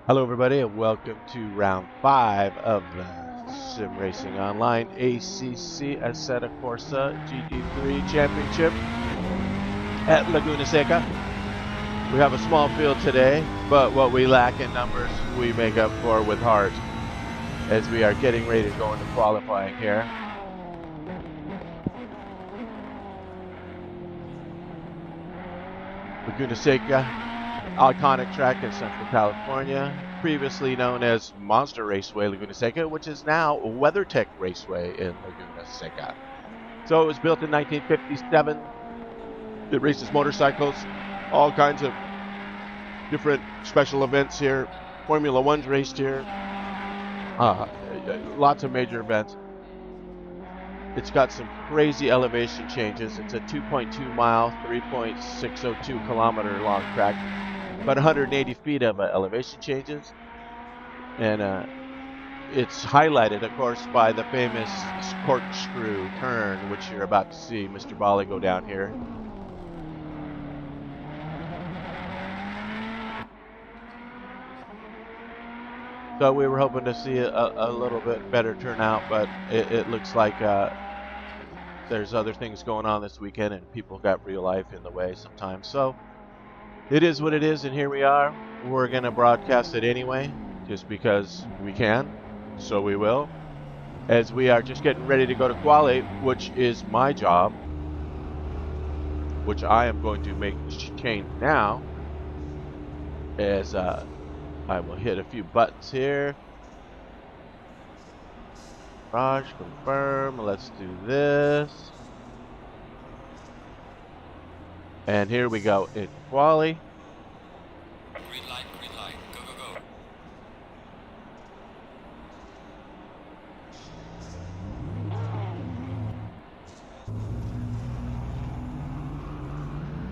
Hello everybody and welcome to round 5 of the SimRacingOnline ACC Assetto Corsa GT3 Championship at Laguna Seca. We have a small field today, but what we lack in numbers we make up for with heart as we are getting ready to go into qualifying here. Laguna Seca, iconic track in Central California, previously known as Monster Raceway Laguna Seca, which is now WeatherTech Raceway in Laguna Seca. So it was built in 1957. It races motorcycles, all kinds of different special events here. Formula One's raced here. Lots of major events. It's got some crazy elevation changes. It's a 2.2 mile, 3.602 kilometer long track. About 180 feet of elevation changes, and it's highlighted, of course, by the famous corkscrew turn, which you're about to see Mr. Bali go down here. So we were hoping to see a little bit better turnout, but it looks like there's other things going on this weekend, and people got real life in the way sometimes. So it is what it is, and here we are. We're going to broadcast it anyway, just because we can, so we will. As we are just getting ready to go to quali, which is my job, which I am going to make change now, as I will hit a few buttons here. Raj, confirm, let's do this. And here we go in quali. Green light, go, go, go.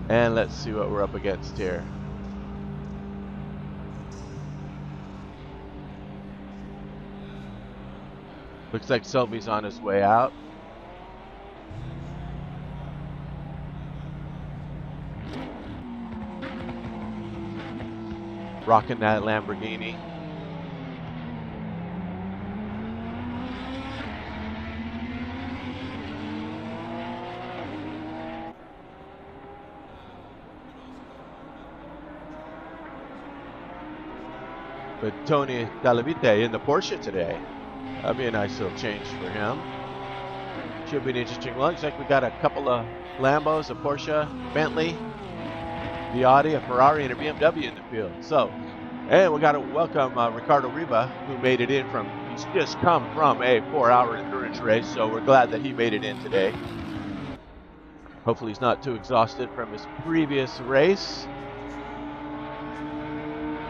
And let's see what we're up against here. Looks like Sylvie's on his way out. Rocking that Lamborghini. But Tony Talavite in the Porsche today. That'd be a nice little change for him. Should be an interesting one. Looks like we got a couple of Lambos, a Porsche, Bentley, the Audi, a Ferrari, and a BMW in the field. So, and we got to welcome Ricardo Riba, who made it in from, he's just come from a 4-hour endurance race, so we're glad that he made it in today. Hopefully he's not too exhausted from his previous race.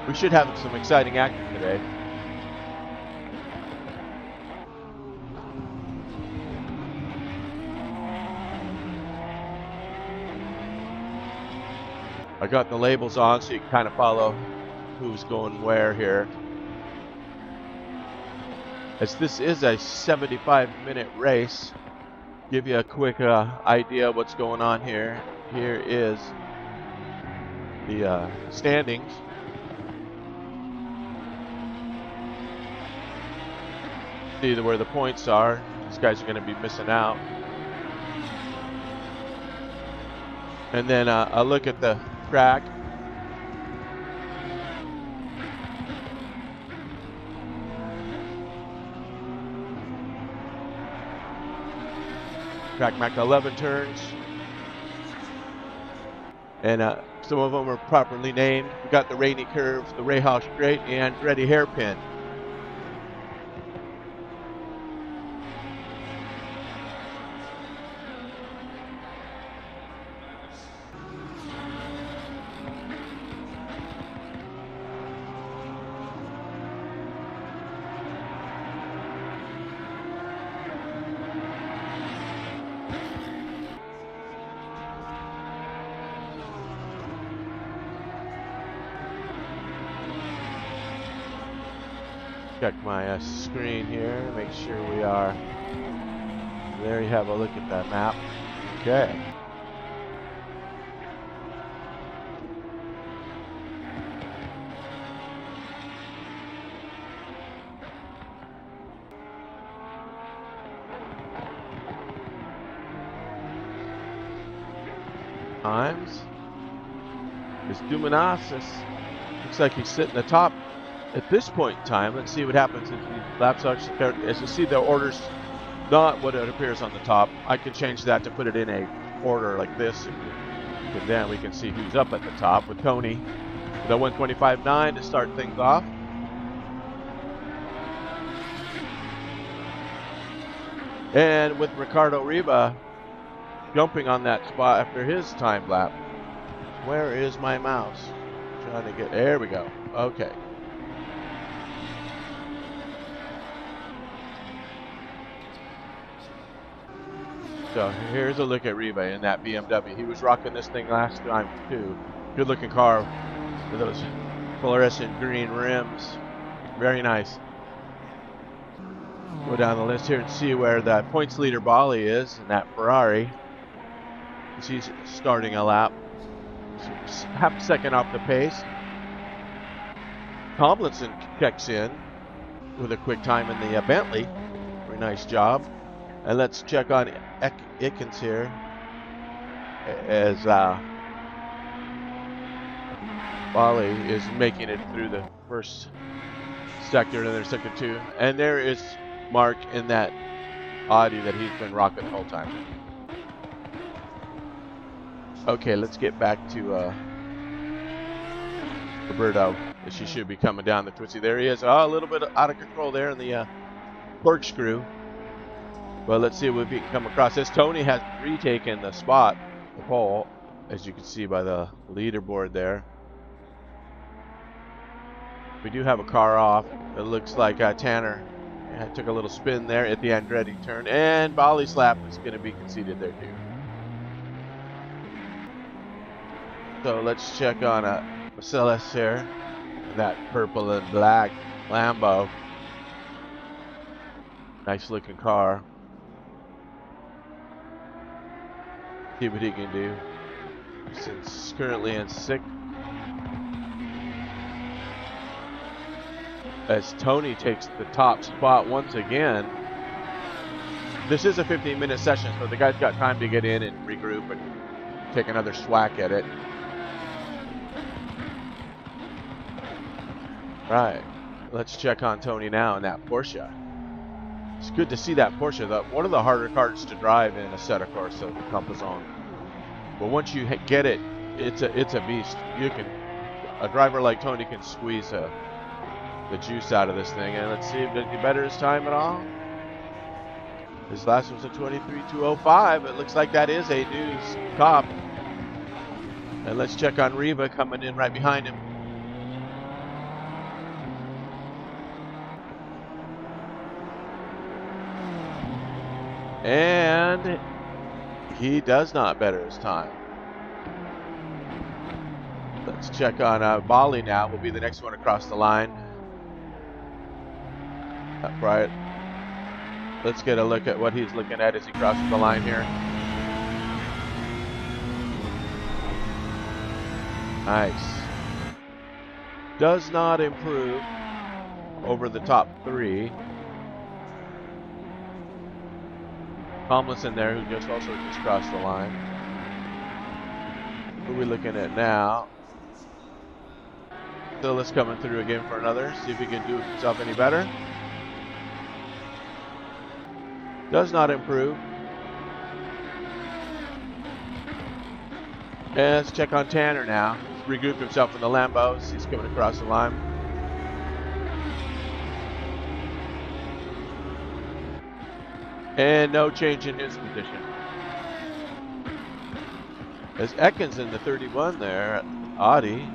We should have some exciting action today. I got the labels on so you can kind of follow who's going where here. As this is a 75-minute race, give you a quick idea of what's going on here. Here is the standings. See where the points are. These guys are going to be missing out. And then a look at the track. Track back to 11 turns. And some of them are properly named. We got the Rainy Curve, the Rahal Straight, and Andretti Hairpin. Check my screen here, make sure we are. There you have a look at that map. Okay. times. Is Duminasis. Looks like he's sitting atop at this point in time. Let's see what happens if the laps actually. As you see, the order's not what it appears on the top. I can change that to put it in a order like this, and then we can see who's up at the top with Tony with a 125.9 to start things off. And with Ricardo Riva jumping on that spot after his time lap. Where is my mouse? Trying to get, there we go. Okay. So here's a look at Riva in that BMW. He was rocking this thing last time too. Good looking car with those fluorescent green rims. Very nice. Go down the list here and see where the points leader Bali is in that Ferrari. He's starting a lap. Half a second off the pace. Tomlinson checks in with a quick time in the Bentley. Very nice job. And let's check on Ikens here as Bali is making it through the first sector and then there's sector 2. And there is Mark in that Audi that he's been rocking the whole time. Okay, let's get back to Roberto. She should be coming down the twisty. There he is. Oh, a little bit out of control there in the corkscrew. Well, let's see if he can come across this. Tony has retaken the spot, the pole, as you can see by the leaderboard there. We do have a car off. It looks like Tanner took a little spin there at the Andretti turn, and Bali's lap is going to be conceded there too. So let's check on Marcellus here, that purple and black Lambo. Nice looking car. See what he can do. Since currently in 6th. As Tony takes the top spot once again. This is a 15-minute session, so the guy's got time to get in and regroup and take another swack at it. Right, let's check on Tony now in that Porsche. It's good to see that Porsche. One of the harder cars to drive in a Assetto Corsa Compazon. But once you get it, it's a beast. You can, a driver like Tony can squeeze the juice out of this thing. And let's see if it better his time at all. His last was a 23.205. It looks like that is a new top. And let's check on Riva coming in right behind him. And he does not better his time. Let's check on Bali now. Will be the next one across the line. Right. Let's get a look at what he's looking at as he crosses the line here. Nice. Does not improve over the top 3. Tomlinson there, who just crossed the line. Who are we looking at now? Phyllis coming through again for another. See if he can do himself any better. Does not improve. And let's check on Tanner now. He's regrouped himself in the Lambos. He's coming across the line. And no change in his position. As Ekins in the 31 there, Audi.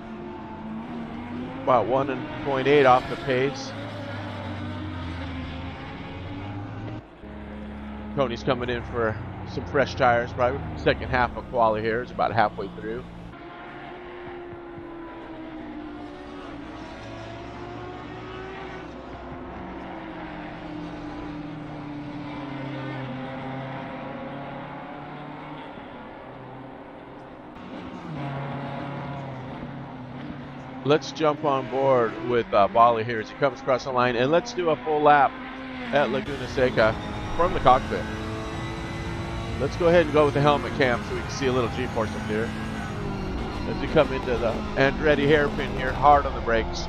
About 1.8 off the pace. Tony's coming in for some fresh tires, probably second half of quali here. It's about halfway through. Let's jump on board with Bali here as he comes across the line, and let's do a full lap at Laguna Seca from the cockpit. Let's go ahead and go with the helmet cam so we can see a little G-force up here. As you come into the Andretti hairpin here, hard on the brakes.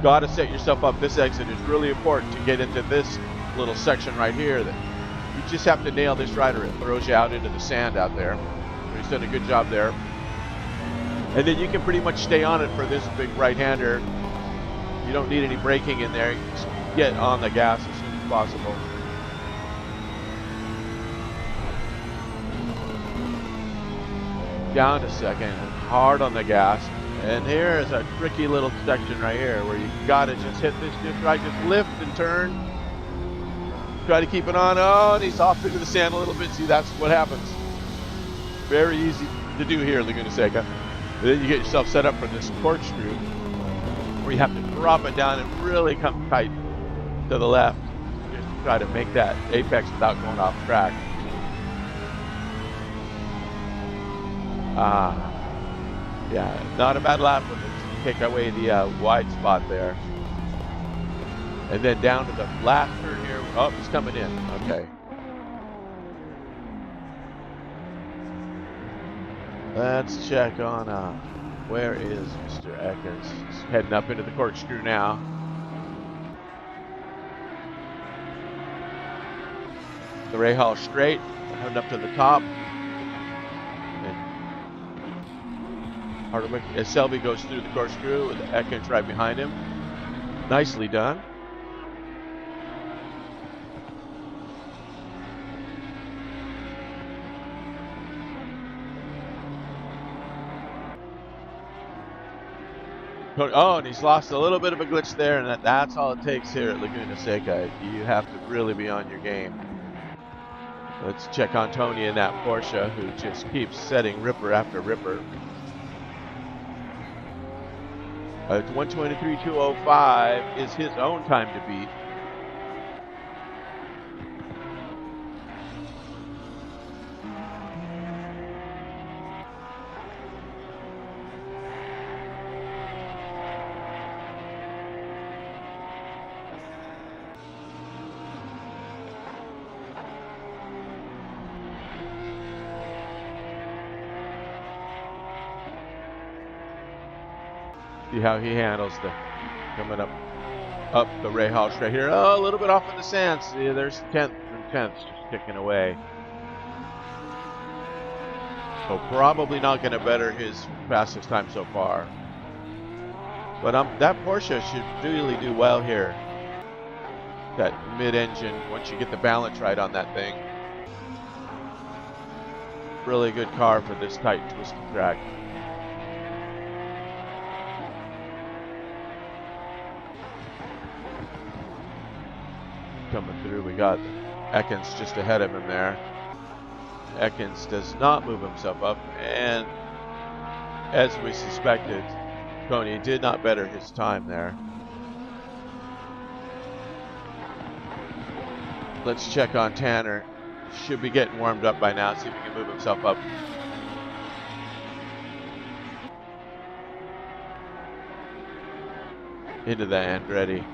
Got to set yourself up. This exit is really important to get into this little section right here. That you just have to nail this right or it throws you out into the sand out there. He's done a good job there. And then you can pretty much stay on it for this big right-hander. You don't need any braking in there. You just get on the gas as soon as possible. Down to second, hard on the gas. And here is a tricky little section right here where you gotta just hit this just right, just lift and turn. Try to keep it on. Oh, and he's off into the sand a little bit. See, that's what happens. Very easy to do here, Laguna Seca. And then you get yourself set up for this corkscrew where you have to drop it down and really come tight to the left. Just try to make that apex without going off track. Yeah, not a bad lap with it. Take away the wide spot there. And then down to the last turn here. Oh, he's coming in. Okay. Let's check on where is Mr. Ekins? He's heading up into the corkscrew now. The Rahal straight, heading up to the top. Hardwick, as Selby goes through the corkscrew with Ekins right behind him. Nicely done. Oh, and he's lost a little bit of a glitch there, and that's all it takes here at Laguna Seca. You have to really be on your game. Let's check on Tony in that Porsche, who just keeps setting ripper after ripper. It's 1:23.205 is his own time to beat. See how he handles the coming up the Rahal straight here. Oh, a little bit off in the sand. See, there's 10th and 10th just ticking away. So probably not going to better his fastest time so far. But that Porsche should really do well here. That mid-engine, once you get the balance right on that thing. Really good car for this tight, twisty track. Coming through, we got Ekins just ahead of him there. Ekins does not move himself up, and as we suspected, Tony did not better his time there. Let's check on Tanner. Should be getting warmed up by now, see if he can move himself up. Into the Andretti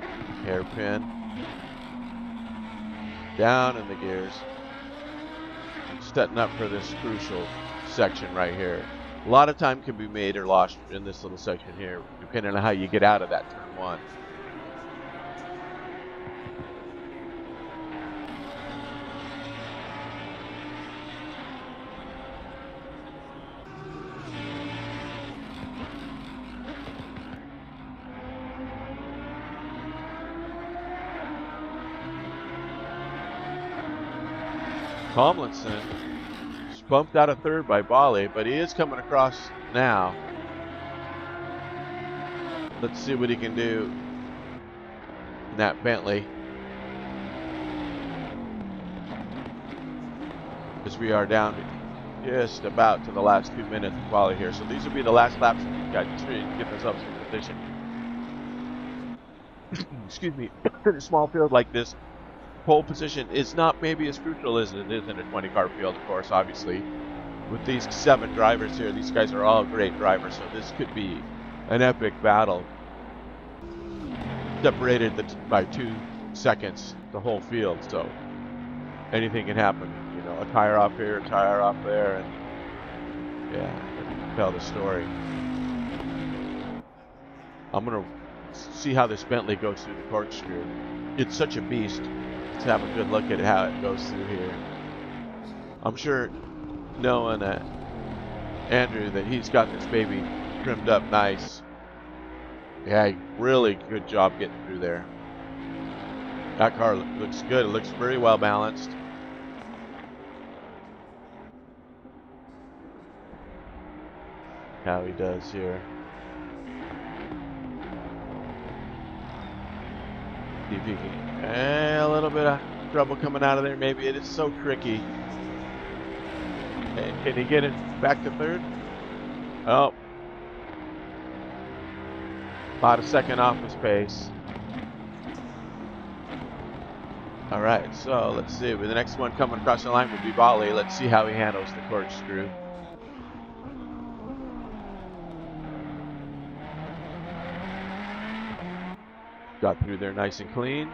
hairpin. Down in the gears. Setting up for this crucial section right here. A lot of time can be made or lost in this little section here, depending on how you get out of that turn one. Tomlinson is bumped out of third by Bali, but he is coming across now. Let's see what he can do in that Bentley. As we are down just about to the last 2 minutes of quali here. So these will be the last laps we've got to get ourselves in position. Excuse me, in a small field like this, pole position is not maybe as crucial as it is in a 20-car field, of course, obviously. With these 7 drivers here, these guys are all great drivers, so this could be an epic battle. Separated by 2 seconds, the whole field, so anything can happen. You know, a tire off here, a tire off there, and yeah, tell the story. I'm gonna see how this Bentley goes through the corkscrew. It's such a beast. Let's have a good look at how it goes through here. I'm sure, knowing Andrew, that he's got this baby trimmed up nice. Yeah, really good job getting through there. That car looks good. It looks very well balanced. How he does here. See if he can. A little bit of trouble coming out of there. Maybe it is so tricky. And can he get it back to third? Oh. About a second off his pace. All right, so let's see. The next one coming across the line will be Bali. Let's see how he handles the corkscrew. Got through there nice and clean.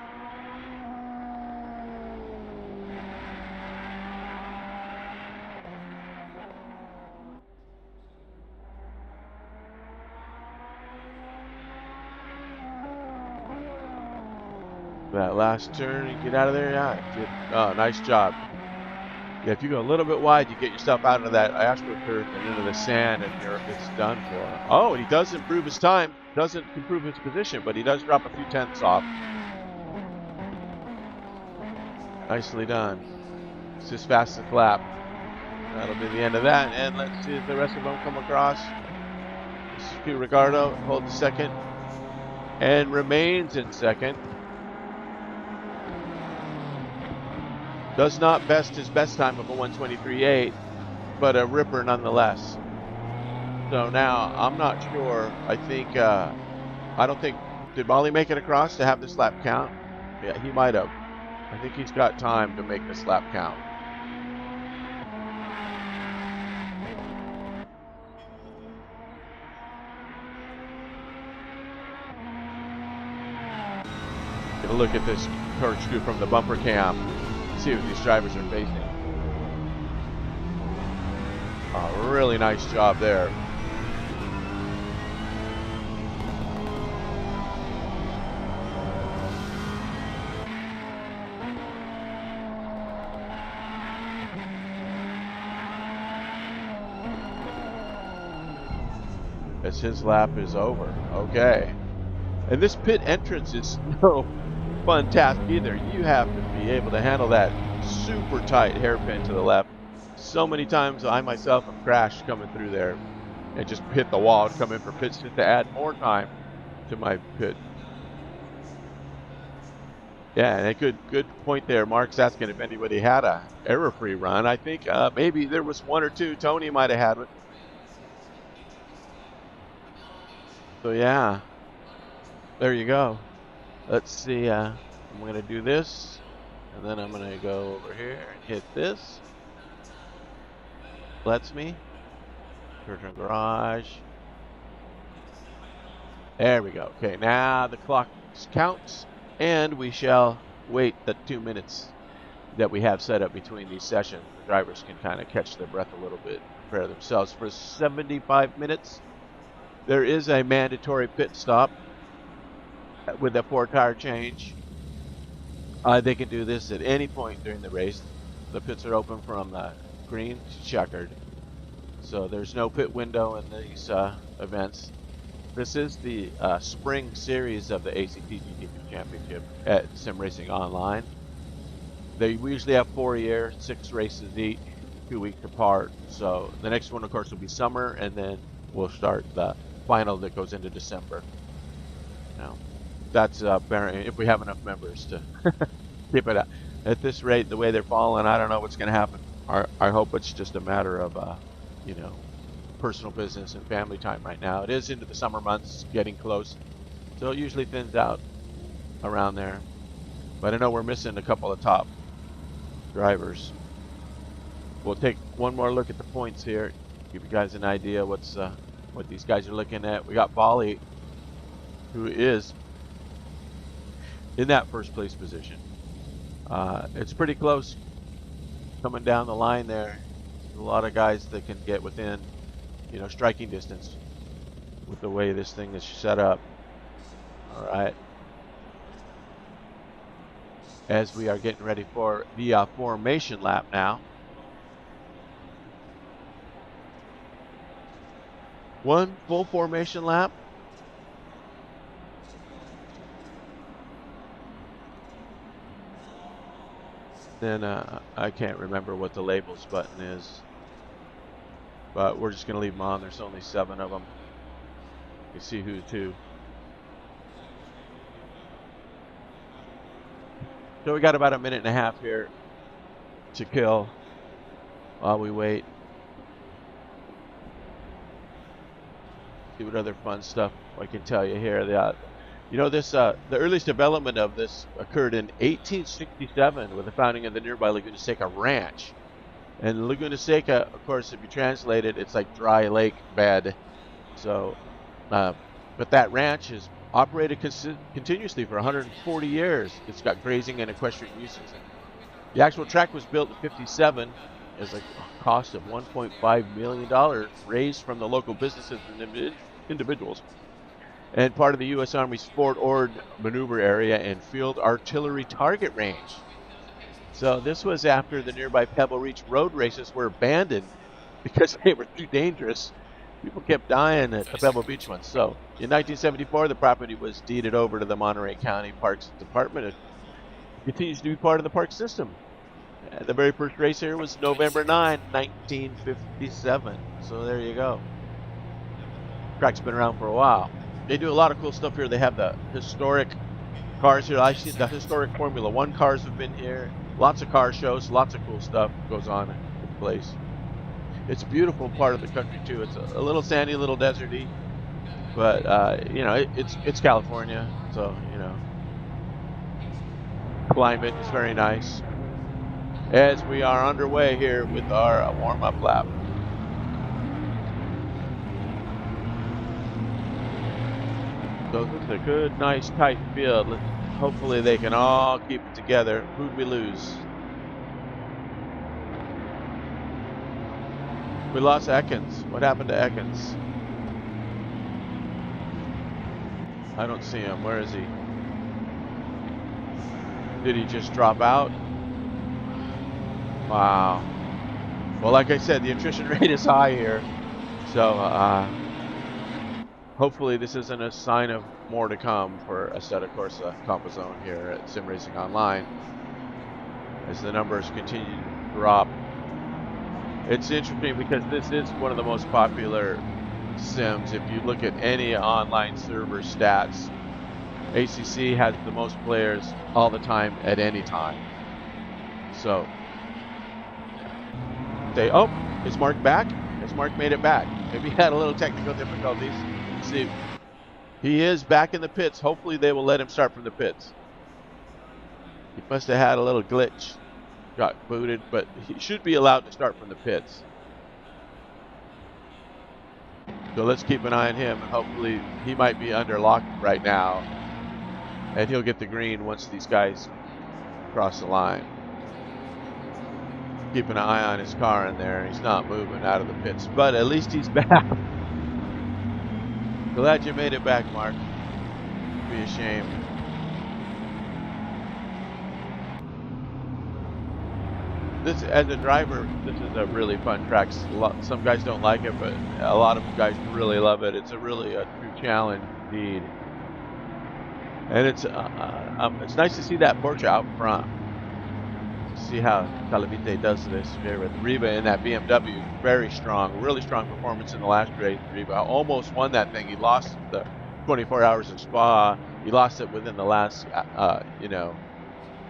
That last turn and get out of there. Yeah, oh, nice job. Yeah, if you go a little bit wide, you get yourself out of that astroturf and into the sand, and it's done for. Oh, and he does improve his time. Doesn't improve his position, but he does drop a few tenths off. Nicely done. It's his fastest lap. That'll be the end of that. And let's see if the rest of them come across. This is Pete Ricardo, holds second and remains in second. Does not best his best time of a 1:23.8, but a ripper nonetheless. So now I'm not sure. I think I don't think, did Bali make it across to have this lap count? Yeah, he might have. I think he's got time to make this lap count. Get a look at this corkscrew from the bumper cam. See what these drivers are facing. A really nice job there. As his lap is over. Okay. And this pit entrance is no fun task either. You have to be able to handle that super tight hairpin to the left. So many times I myself have crashed coming through there and just hit the wall and come in for pits just to add more time to my pit. Yeah, and a good point there. Mark's asking if anybody had a error-free run. I think maybe there was one or two. Tony might have had one. So yeah, there you go. Let's see, I'm going to do this, and then I'm going to go over here and hit this. Lets me. Return garage. There we go. Okay, now the clock counts, and we shall wait the 2 minutes that we have set up between these sessions. The drivers can kind of catch their breath a little bit, prepare themselves for 75 minutes. There is a mandatory pit stop with a 4-tire change. They can do this at any point during the race. The pits are open from green to checkered, so there's no pit window in these events. This is the spring series of the ACC GT3 Championship at SimRacingOnline. They usually have 4 a year, 6 races each, 2 weeks apart. So the next one, of course, will be summer, and then we'll start the final that goes into December. Now, that's if we have enough members to keep it up. At this rate, the way they're falling, I don't know what's going to happen. I hope it's just a matter of, you know, personal business and family time right now. It is into the summer months, getting close, so it usually thins out around there. But I know we're missing a couple of top drivers. We'll take one more look at the points here, give you guys an idea what these guys are looking at. We got Bali, who is in that first place position. It's pretty close. coming down the line there. There's a lot of guys that can get within, you know, striking distance with the way this thing is set up. All right. As we are getting ready for the formation lap now. One full formation lap. Then I can't remember what the labels button is, but we're just going to leave them on. There's only 7 of them. You see who's who. So we got about a minute and a half here to kill while we wait. See what other fun stuff I can tell you here. You know, this the earliest development of this occurred in 1867 with the founding of the nearby Laguna Seca Ranch. And Laguna Seca, of course, if you translate it, it's like dry lake bed. So, but that ranch has operated continuously for 140 years. It's got grazing and equestrian uses. The actual track was built in '57 as a cost of $1.5 million raised from the local businesses and individuals, and part of the U.S. Army's Fort Ord maneuver area and field artillery target range. So this was after the nearby Pebble Reach road races were abandoned because they were too dangerous. People kept dying at the Pebble Beach ones. So in 1974, the property was deeded over to the Monterey County Parks Department. It continues to be part of the park system. The very first race here was November 9, 1957. So there you go. Track's been around for a while. They do a lot of cool stuff here. They have the historic cars here. I see the historic Formula One cars have been here. Lots of car shows, lots of cool stuff goes on in the place. It's a beautiful part of the country too. It's a little sandy, a little deserty, but you know, it's California, so you know, climate is very nice. As we are underway here with our warm-up lap. So this is a good, nice, tight field. Hopefully they can all keep it together. Who'd we lose? We lost Ekins. What happened to Ekins? I don't see him. Where is he? Did he just drop out? Wow. Well, like I said, the attrition rate is high here. So, hopefully this isn't a sign of more to come for Assetto Corsa Compozone here at SimRacingOnline as the numbers continue to drop. It's interesting because this is one of the most popular sims. If you look at any online server stats, ACC has the most players all the time at any time. So, oh, is Mark back? Has Mark made it back? Maybe he had a little technical difficulties. Let's see. He is back in the pits. Hopefully they will let him start from the pits. He must have had a little glitch. Got booted, but he should be allowed to start from the pits. So let's keep an eye on him, and hopefully he might be under lock right now, and he'll get the green once these guys cross the line. Keep an eye on his car in there. He's not moving out of the pits, but at least he's back. Glad you made it back, Mark. It'd be a shame. This, as a driver, this is a really fun track. Some guys don't like it, but a lot of guys really love it. It's a really a true challenge indeed. And it's nice to see that Porsche out front. See how Calavite does this here with Riva in that BMW. Very strong, really strong performance in the last race. Riva almost won that thing. He lost the 24 hours of Spa. He lost it within the last, you know,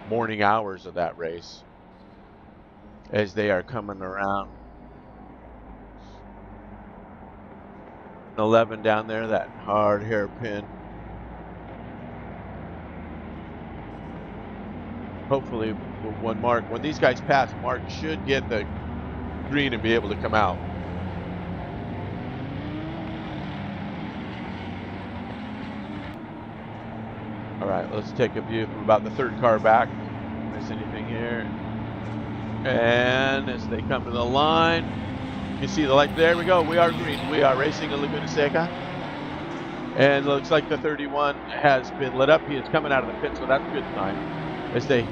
morning hours of that race. As they are coming around. 11 down there, that hard hairpin. Hopefully, when these guys pass, Mark should get the green and be able to come out. All right, let's take a view from about the third car back. Miss anything here? And as they come to the line, you can see the light. There we go. We are green. We are racing in Laguna Seca. And looks like the 31 has been lit up. He is coming out of the pit, so that's a good sign. As they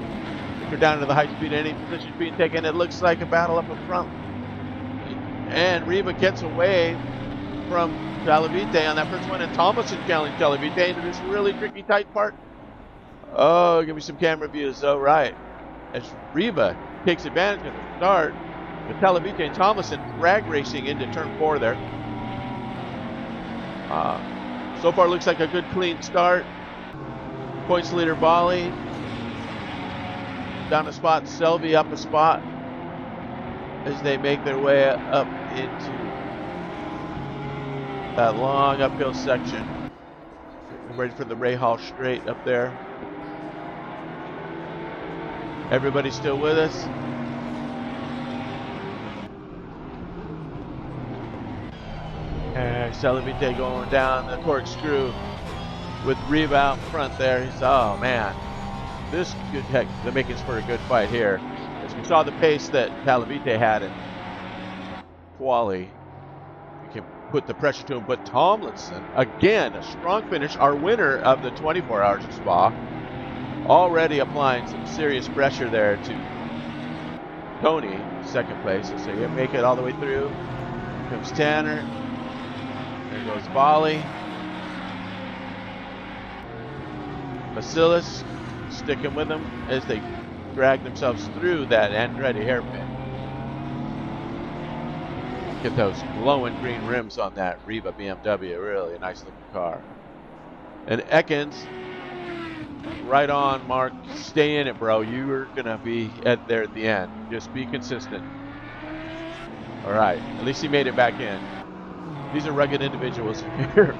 go down to the high speed, any position being taken, it looks like a battle up in front. And Riva gets away from Calavite on that first one, and Thomason challenged Calavite into this really tricky tight part. Oh, give me some camera views. Oh, right. As Riva takes advantage of the start, with Calavite and Thomason drag racing into turn 4 there. So far looks like a good clean start. Points leader Bali down a spot, Selby up a spot as they make their way up into that long uphill section. Ready for the Ray Hall straight up there. Everybody still with us? Calavite going down the corkscrew with Riva out front there. He's, oh man, this could heck the makings for a good fight here. As we saw the pace that Calavite had in quali, we can put the pressure to him. But Tomlinson, again, a strong finish, our winner of the 24 Hours of Spa, already applying some serious pressure there to Tony, second place. So you make it all the way through. Here comes Tanner. There goes Bali. Basilis sticking with them as they drag themselves through that Andretti hairpin. Get those glowing green rims on that Riva BMW. Really a nice looking car. And Ekins, right on, Mark. Stay in it, bro. You're going to be there at the end. Just be consistent. All right. At least he made it back in. These are rugged individuals here.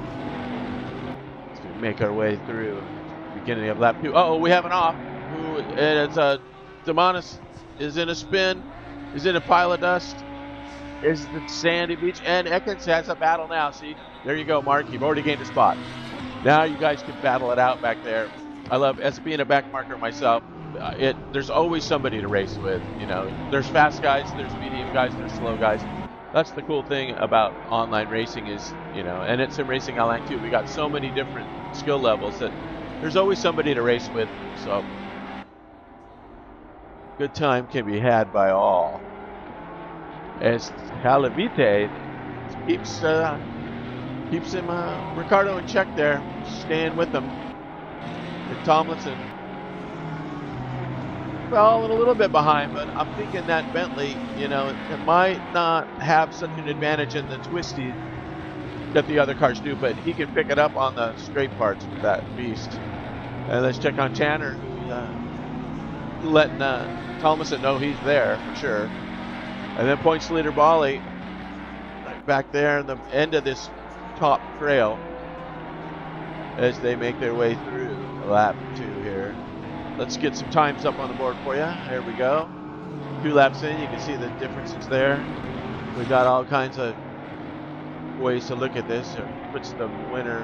As we make our way through beginning of lap 2. Uh-oh, we have an off. And it's Demanis is in a spin, is in a pile of dust, is the sandy beach, and Ekins has a battle now. See, there you go, Mark. You've already gained a spot. Now you guys can battle it out back there. I love, as being a back marker myself, there's always somebody to race with. You know, there's fast guys, there's medium guys, there's slow guys. That's the cool thing about online racing is, you know, and it's SimRacingOnline too. We got so many different skill levels that there's always somebody to race with. So good time can be had by all. As Calavite keeps him Ricardo in check there, staying with him. And Tomlinson fell a little bit behind, but I'm thinking that Bentley, you know, it might not have such an advantage in the twisty that the other cars do, but he can pick it up on the straight parts with that beast. And let's check on Tanner, letting Tomlinson know he's there for sure. And then points leader Bali right back there in the end of this top trail as they make their way through lap 2 here. Let's get some times up on the board for you. Here we go. 2 laps in, you can see the differences there. We've got all kinds of ways to look at this. It puts the leader,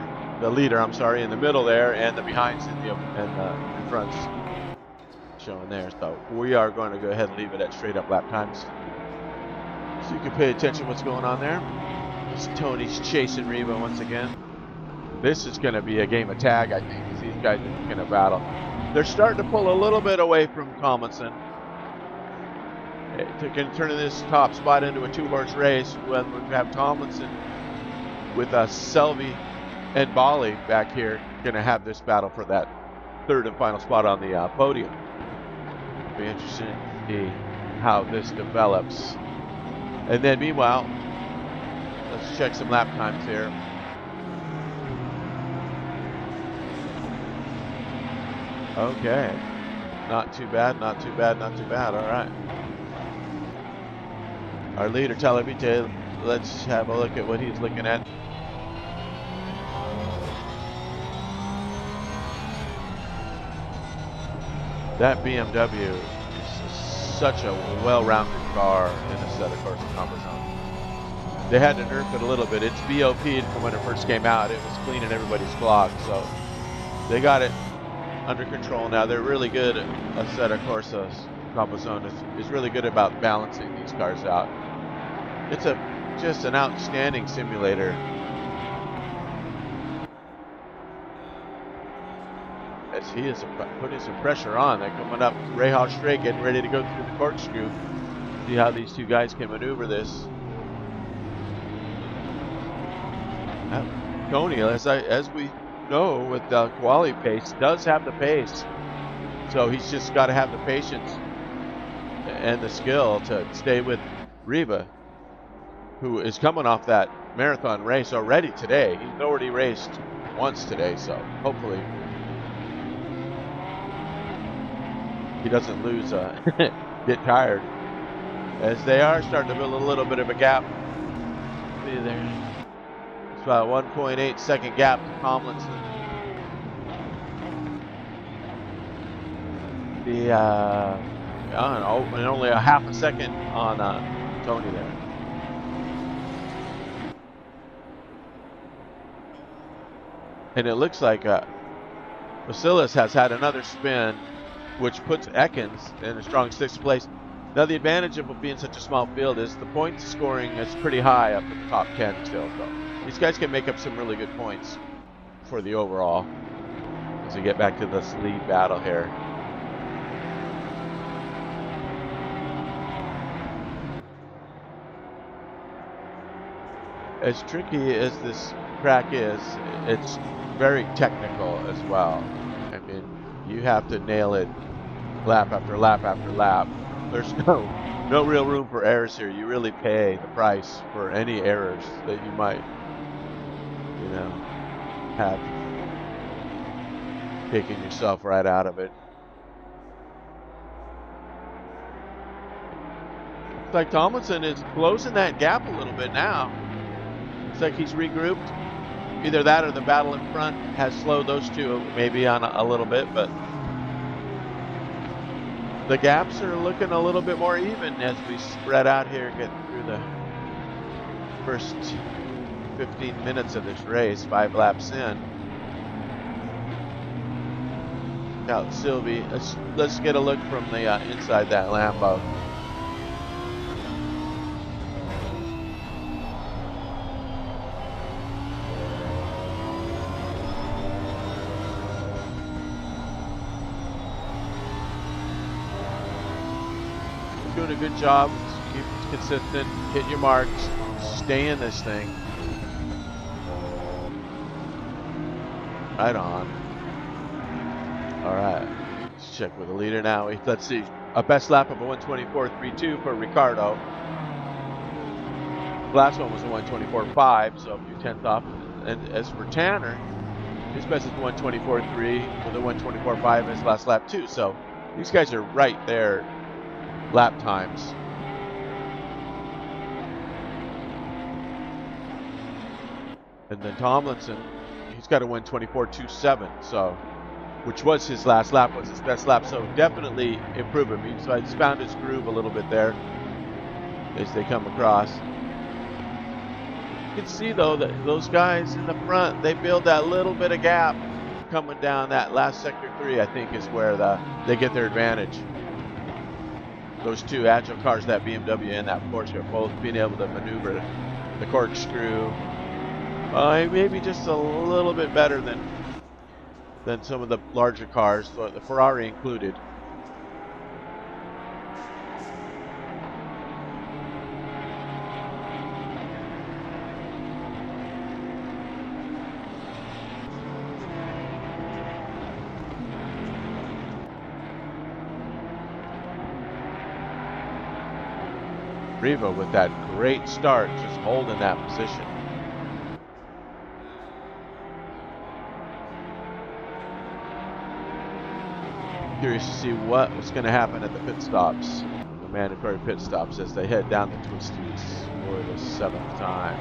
in the middle there, and the behinds in fronts showing there. So we are going to go ahead and leave it at straight up lap times, so you can pay attention to what's going on there. As Tony's chasing Riva once again. This is going to be a game of tag, I think, because these guys are going to battle. They're starting to pull a little bit away from Tomlinson. Turning this top spot into a 2-horse race when we have Tomlinson with Selby and Bali back here going to have this battle for that third and final spot on the podium. It'll be interesting to see how this develops. And then meanwhile, let's check some lap times here. Okay, not too bad, not too bad, not too bad. All right. Our leader, Calavite, let's have a look at what he's looking at. That BMW is such a well-rounded car in a set of course comfort zone. They had to nerf it a little bit. It's BOP'd from when it first came out. It was cleaning everybody's clock, so they got it under control now. They're really good at Assetto Corsa combo zone is really good about balancing these cars out. It's just an outstanding simulator. As he is putting some pressure on. They're coming up Rahal straight, getting ready to go through the corkscrew. See how these two guys can maneuver this. Tony, as we know, with the quali pace, does have the pace. So he's just got to have the patience and the skill to stay with Riva, who is coming off that marathon race already today. He's already raced once today, so hopefully he doesn't lose, get tired. As they are starting to build a little bit of a gap. See there. It's about 1.8 second gap to Tomlinson. And only a half a second on Tony there. And it looks like Vasilis has had another spin, which puts Ekins in a strong 6th place. Now the advantage of being such a small field is the point scoring is pretty high up in the top 10 still. So these guys can make up some really good points for the overall as we get back to this lead battle here. As tricky as this track is, it's very technical as well. I mean, you have to nail it lap after lap after lap. There's no real room for errors here. You really pay the price for any errors that you might, have taken yourself right out of it. Looks like Tomlinson is closing that gap a little bit now. Looks like he's regrouped. Either that or the battle in front has slowed those two maybe on a little bit, but the gaps are looking a little bit more even as we spread out here, get through the first 15 minutes of this race, 5 laps in. Now, Sylvie, let's get a look from the inside that Lambo. Doing a good job. Keep consistent, hit your marks, stay in this thing. Right on. All right, let's check with the leader now. Let's see, a best lap of a 1:24.32 for Ricardo. The last one was a 1:24.5, so a few tenths off. And as for Tanner, his best is 1:24.3 with a 1:24.5 in his last lap too. So these guys are right there lap times. And then Tomlinson, he's got a 1:24.27, so which was his last lap, was his best lap, so definitely improve him. So he's found his groove a little bit there as they come across. You can see though that those guys in the front, they build that little bit of gap coming down that last sector 3, I think is where they get their advantage. Those two agile cars, that BMW and that Porsche, both being able to maneuver the corkscrew maybe just a little bit better than some of the larger cars, the Ferrari included. Riva with that great start, just holding that position. Curious to see what was going to happen at the pit stops, the mandatory pit stops, as they head down the twisties for the 7th time.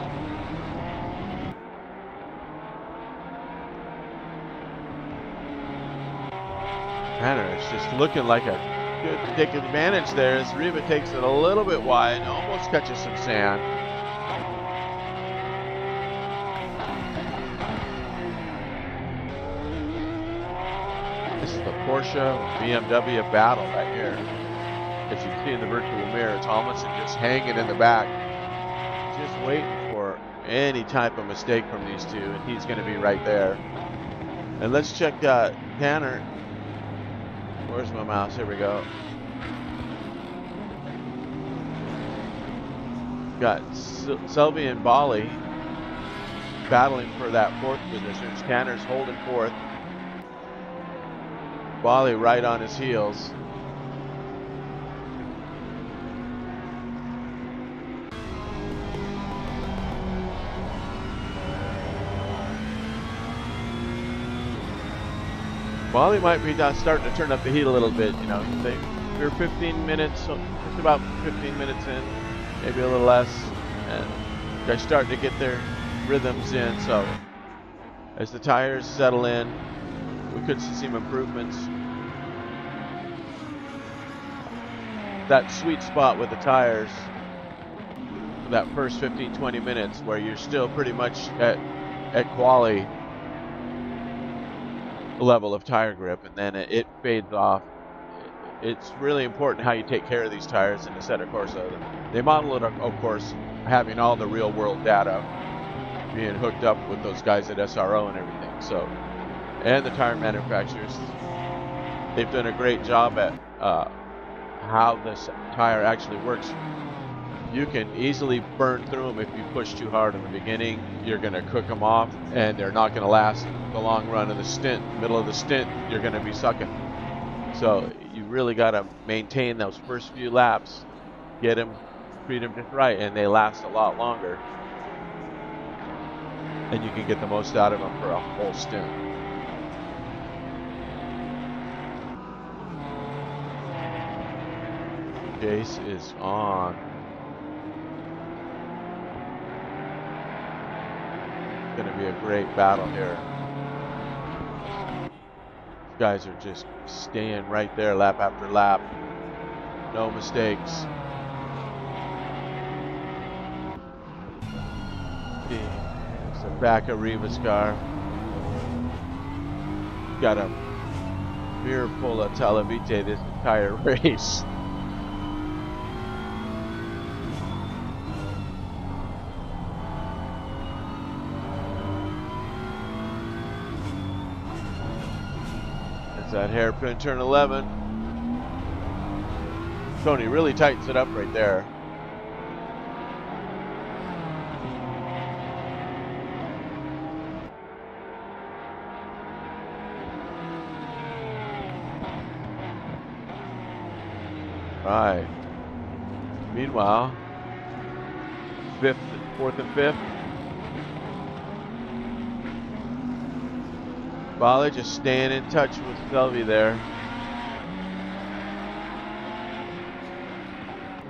Tanner is just looking like a good take advantage there as Riva takes it a little bit wide, almost catches some sand. This is the Porsche BMW battle right here. as you can see in the virtual mirror, Tomlinson just hanging in the back, just waiting for any type of mistake from these two, and he's going to be right there. And let's check Tanner. Where's my mouse? Here we go. Got Selby and Bali battling for that fourth position. Tanner's holding fourth. Bali right on his heels. Bali might be starting to turn up the heat a little bit. You know, we're 15 minutes, just about 15 minutes in, maybe a little less, and they're starting to get their rhythms in. So as the tires settle in, we could see some improvements. That sweet spot with the tires, that first 15-20 minutes where you're still pretty much at quali level of tire grip, and then it fades off. It's really important how you take care of these tires in the Assetto Corsa. They model it, of course, having all the real world data, being hooked up with those guys at SRO and everything. So, and the tire manufacturers, they've done a great job at how this tire actually works. You can easily burn through them if you push too hard in the beginning. You're going to cook them off, and they're not going to last the long run of the stint. Middle of the stint, you're going to be sucking. So you really got to maintain those first few laps, get them, treat them just right, and they last a lot longer. And you can get the most out of them for a whole stint. Chase is on. Going to be a great battle here. These guys are just staying right there lap after lap. No mistakes. It's the back of Riva's car. Got a mirror full of Talavite this entire race. That hairpin turn 11. Tony really tightens it up right there. Right. Meanwhile, fourth and fifth. Bali just staying in touch with Selby there.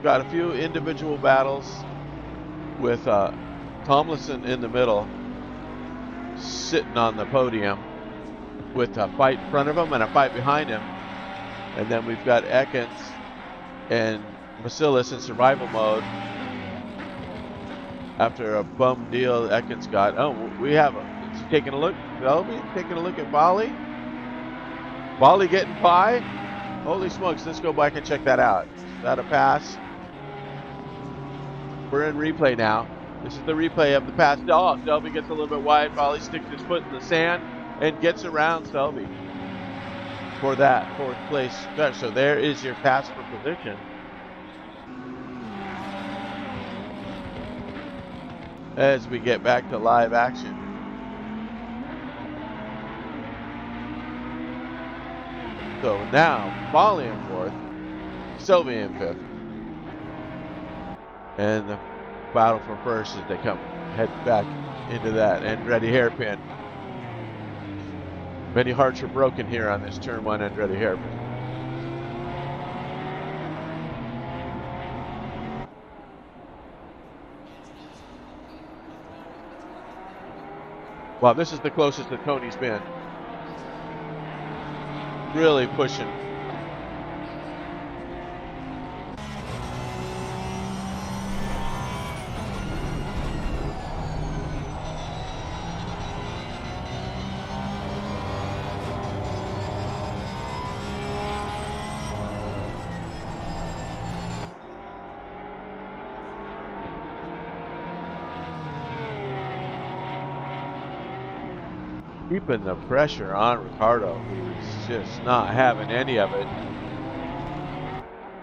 Got a few individual battles with Tomlinson in the middle, sitting on the podium with a fight in front of him and a fight behind him. And then we've got Ekins and Vasilis in survival mode. After a bum deal Ekins got. Oh, we have taking a look. Selby taking a look at Bali. Bali getting by. Holy smokes, let's go back and check that out. Is that a pass? We're in replay now. This is the replay of the pass. Oh, Selby gets a little bit wide. Bali sticks his foot in the sand and gets around Selby for that fourth place. So there is your pass for position. As we get back to live action. So now, Bali in fourth, Selby in fifth. And the battle for first as they head back into that Andretti hairpin. Many hearts are broken here on this turn one Andretti hairpin. Wow, this is the closest that Tony's been. Really pushing. keeping the pressure on Ricardo, who's just not having any of it.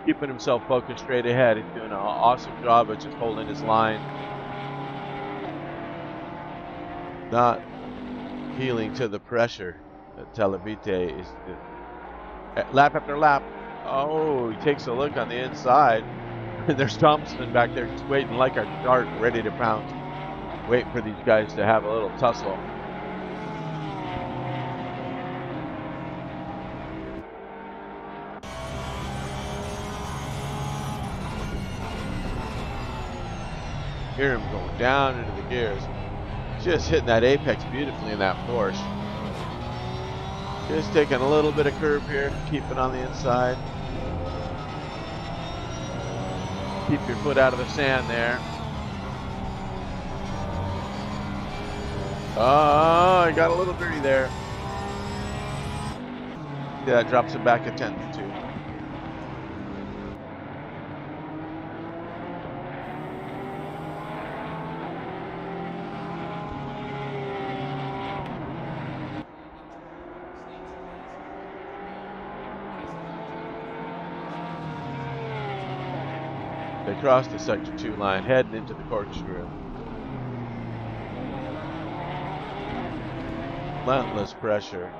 Keeping himself focused straight ahead. He's doing an awesome job of just holding his line. Not healing to the pressure that Televite is lap after lap. Oh, he takes a look on the inside. There's Thompson back there just waiting like a dart, ready to pounce. Wait for these guys to have a little tussle. Hear him going down into the gears. Just hitting that apex beautifully in that Porsche. Just taking a little bit of curve here, keep it on the inside. Keep your foot out of the sand there. Oh, he got a little dirty there. Yeah, that drops him back at 10-2. They crossed the sector 2 line, heading into the corkscrew. Relentless pressure.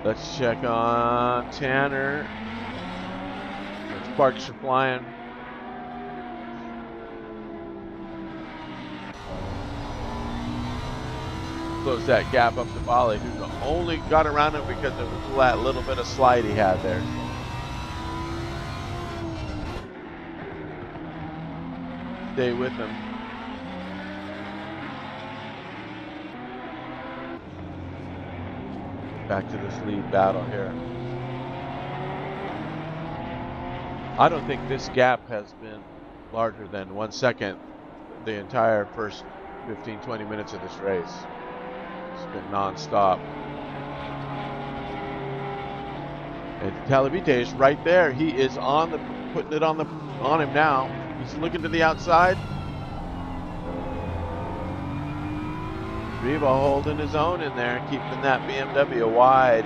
Let's check on Tanner. The sparks are flying. Close that gap up to Bali, who only got around him because of that little bit of slide he had there. Stay with him. Back to this lead battle here. I don't think this gap has been larger than 1 second the entire first 15-20 minutes of this race. It's been non-stop. And Televite is right there. He is on the putting it on him now. He's looking to the outside. Riva holding his own in there, keeping that BMW wide.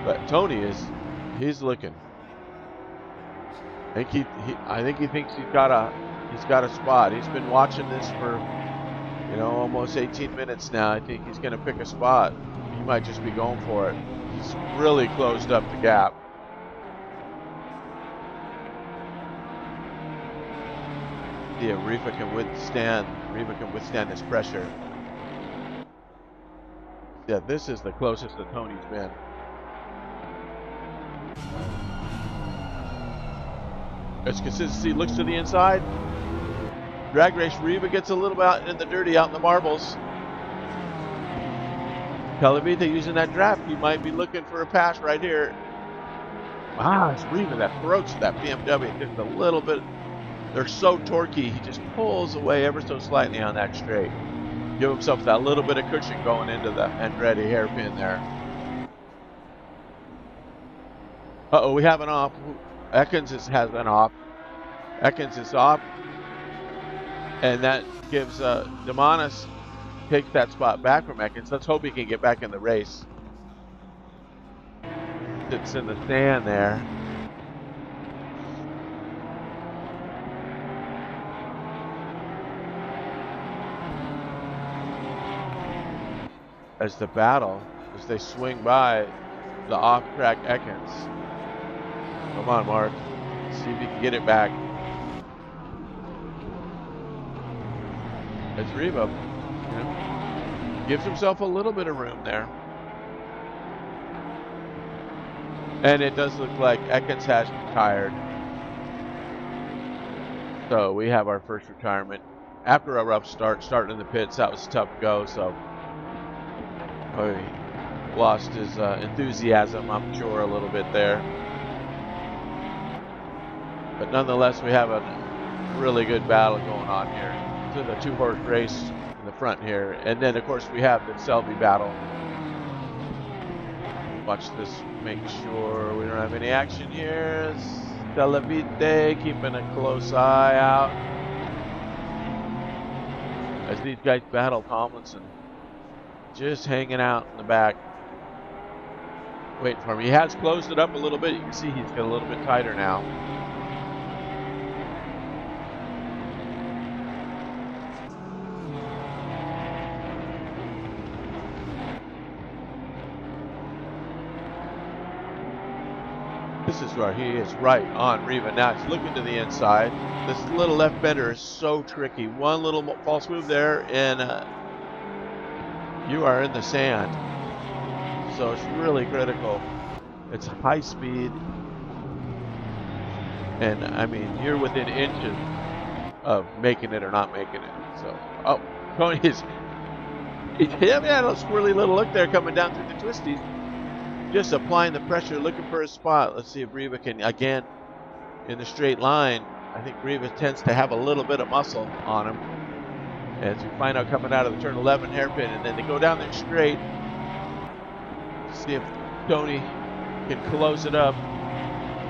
But Tony he's looking. I think he thinks he's got a spot. He's been watching this for almost 18 minutes now. I think he's going to pick a spot. He might just be going for it. He's really closed up the gap. Yeah, Riva can withstand this pressure. Yeah, this is the closest that Tony's been. As consistency looks to the inside. Drag race, Riva gets a little bit out in the dirty, out in the marbles. Televite using that draft, he might be looking for a pass right here. Ah, it's Riva that throats that BMW just a little bit. They're so torquey, he just pulls away ever so slightly on that straight. Give himself that little bit of cushion going into the Andretti hairpin there. Uh-oh, we have an off. Ekins has an off. Ekins is off. And that gives Demanis takes that spot back from Ekins. Let's hope he can get back in the race. Sits in the sand there. As the battle, as they swing by the off-track Ekins. Come on, Mark. See if you can get it back. As Riva gives himself a little bit of room there. And it does look like Ekins has retired. So we have our first retirement. After a rough start, starting in the pits, that was a tough go, so he lost his enthusiasm, I'm sure, a little bit there. But nonetheless, we have a really good battle going on here. To the two-horse race in the front here. And then, of course, we have the Selby battle. Watch this, make sure we don't have any action here. Televite keeping a close eye out. these guys battle Tomlinson. Just hanging out in the back, waiting for him. He has closed it up a little bit. You can see he's got a little bit tighter now. This is where he is right on Riva. Now he's looking to the inside. This little left bender is so tricky. One little false move there, and you are in the sand. So it's really critical. It's high speed, and I mean you're within inches of making it or not making it. So, oh, Tony is. He had a squirrely little look there coming down through the twisties. Just applying the pressure, looking for a spot. Let's see if Riva can, again, in the straight line. I think Riva tends to have a little bit of muscle on him. As we find out coming out of the turn 11 hairpin, and then they go down there straight. See if Tony can close it up.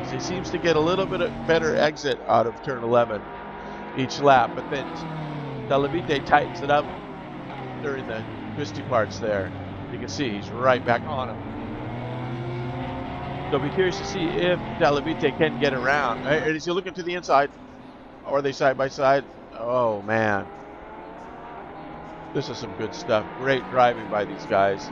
So he seems to get a little bit of better exit out of turn 11 each lap, but then Delavite tightens it up during the twisty parts there. You can see he's right back on him. So I'll be curious to see if Delavite can get around. Is he looking to the inside? Or are they side by side? Oh man. This is some good stuff. Great driving by these guys.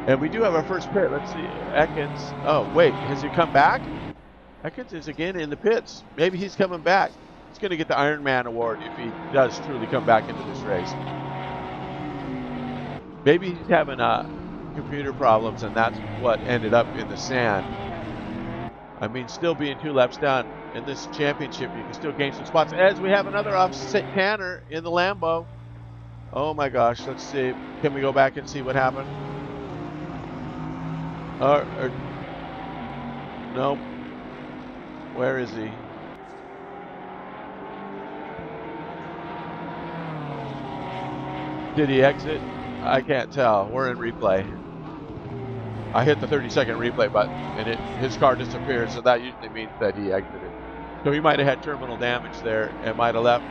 And we do have our first pit. Let's see. Ekins. Oh, wait. Has he come back? Ekins is again in the pits. Maybe he's coming back. He's going to get the Iron Man award if he does truly come back into this race. Maybe he's having computer problems, and that's what ended up in the sand. I mean, still being 2 laps down in this championship, you can still gain some spots. As we have another offset Tanner in the Lambo. Oh my gosh. Let's see. Can we go back and see what happened? Nope. Where is he? Did he exit? I can't tell. We're in replay. I hit the 30-second replay button, and his car disappeared, so that usually means that he exited. So he might have had terminal damage there and might have left.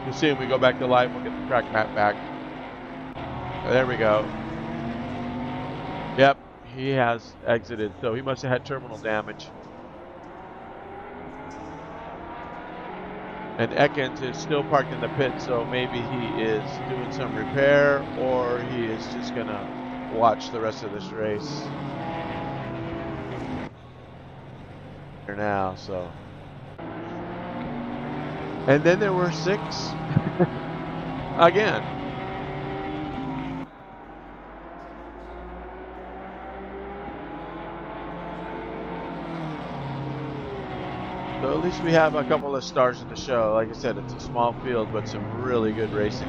You'll see when we go back to live, we'll get the track map back. There we go. Yep, he has exited, so he must have had terminal damage. And Ekins is still parked in the pit, so maybe he is doing some repair, or he is just going to watch the rest of this race. Here now, so. And then there were 6 again. So at least we have a couple of stars in the show. Like I said, it's a small field, but some really good racing.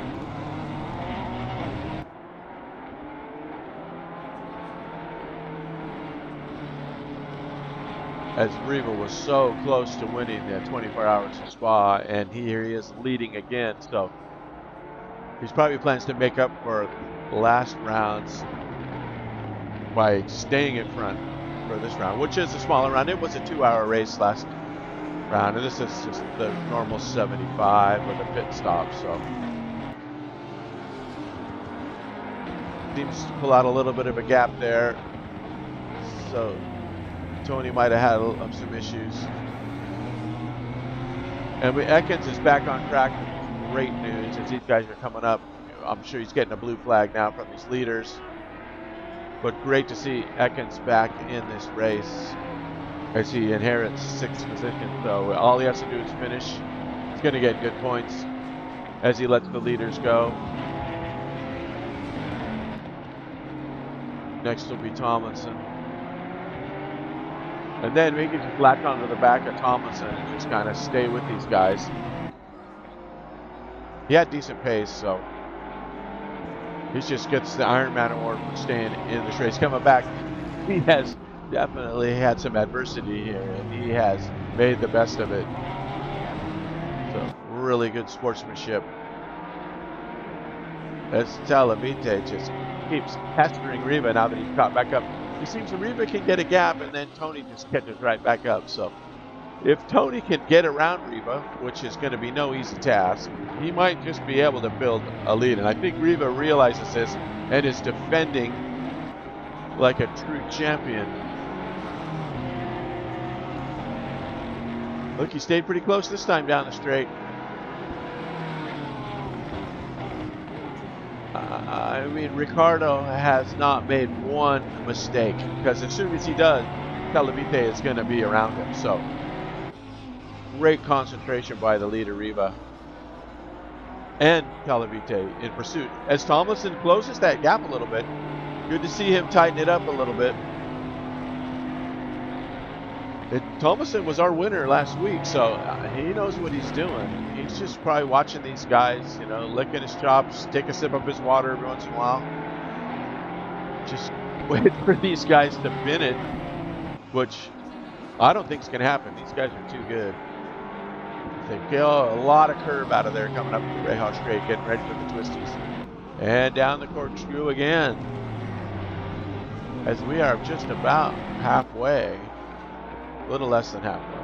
As Riva was so close to winning the 24 Hours of Spa, and here he is leading again. So he's probably plans to make up for last rounds by staying in front for this round, which is a smaller round. It was a 2-hour race last round, and this is just the normal 75 with a pit stop. So seems to pull out a little bit of a gap there. So Tony might have had some issues. And Ekins is back on track. Great news as these guys are coming up. I'm sure he's getting a blue flag now from these leaders. But great to see Ekins back in this race as he inherits 6th position. So all he has to do is finish. He's going to get good points as he lets the leaders go. Next will be Tomlinson. And then we can just latch onto the back of Tomlinson and just kind of stay with these guys. He had decent pace, so he just gets the Ironman award for staying in this race. Coming back, he has definitely had some adversity here, and he has made the best of it. So really good sportsmanship. as Talavite just keeps pestering Riva now that he's caught back up. He seems Riva can get a gap, and then Tony just catches right back up. So if Tony can get around Riva, which is going to be no easy task, he might just be able to build a lead. And I think Riva realizes this and is defending like a true champion. Look, he stayed pretty close this time down the straight. I mean, Ricardo has not made one mistake, because as soon as he does, Talavite is going to be around him. So great concentration by the leader, Riva, and Talavite in pursuit. As Tomlinson closes that gap a little bit, good to see him tighten it up a little bit. Tomlinson was our winner last week, so he knows what he's doing. He's just probably watching these guys, you know, licking his chops, take a sip of his water every once in a while. Just wait for these guys to bin it, which I don't think is going to happen. These guys are too good. They kill a lot of curb out of there coming up the Reha straight, getting ready for the twisties. And down the corkscrew again, as we are just about halfway. A little less than halfway.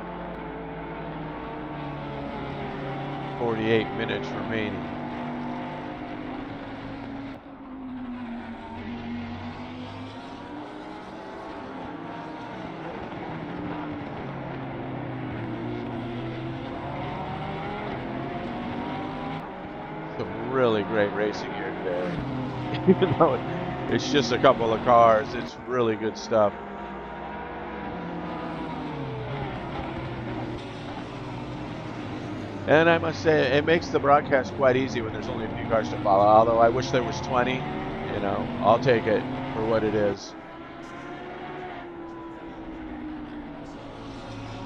48 minutes remaining. Some really great racing here today. Even though it's just a couple of cars, it's really good stuff. And I must say, it makes the broadcast quite easy when there's only a few cars to follow. Although I wish there was 20. You know, I'll take it for what it is.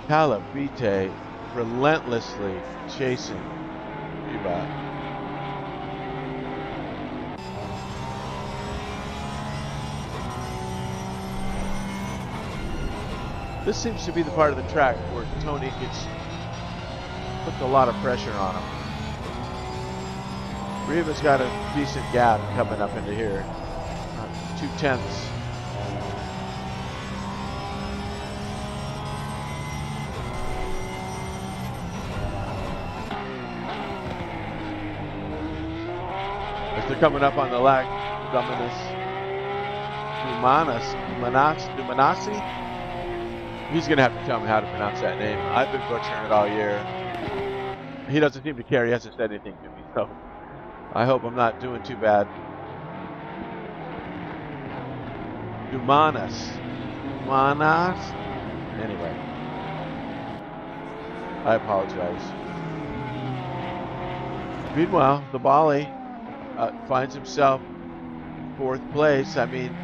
Talavite relentlessly chasing Riva. This seems to be the part of the track where Tony puts a lot of pressure on him. Riva's got a decent gap coming up into here. 2/10. As they're coming up on the Dumanasi? He's going to have to tell me how to pronounce that name. I've been butchering it all year. He doesn't seem to care. He hasn't said anything to me, so I hope I'm not doing too bad. Dumanas. Anyway, I apologize. Meanwhile, the Bali finds himself 4th place. I mean,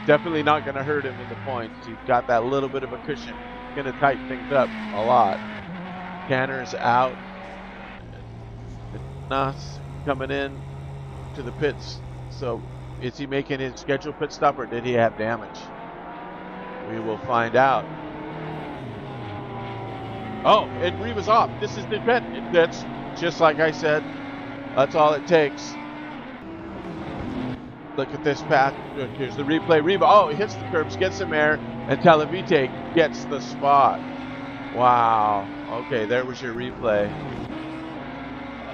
definitely not going to hurt him in the points. He's got that little bit of a cushion. Going to tighten things up a lot. Canner's out. Nas coming in to the pits. So is he making his scheduled pit stop, or did he have damage? We will find out. Oh, and Riva's off. This is the pit. That's just like I said. That's all it takes. Look at this path. Here's the replay. Riva, oh, he hits the curbs, gets some air, and Talavite gets the spot. Wow. Okay, there was your replay.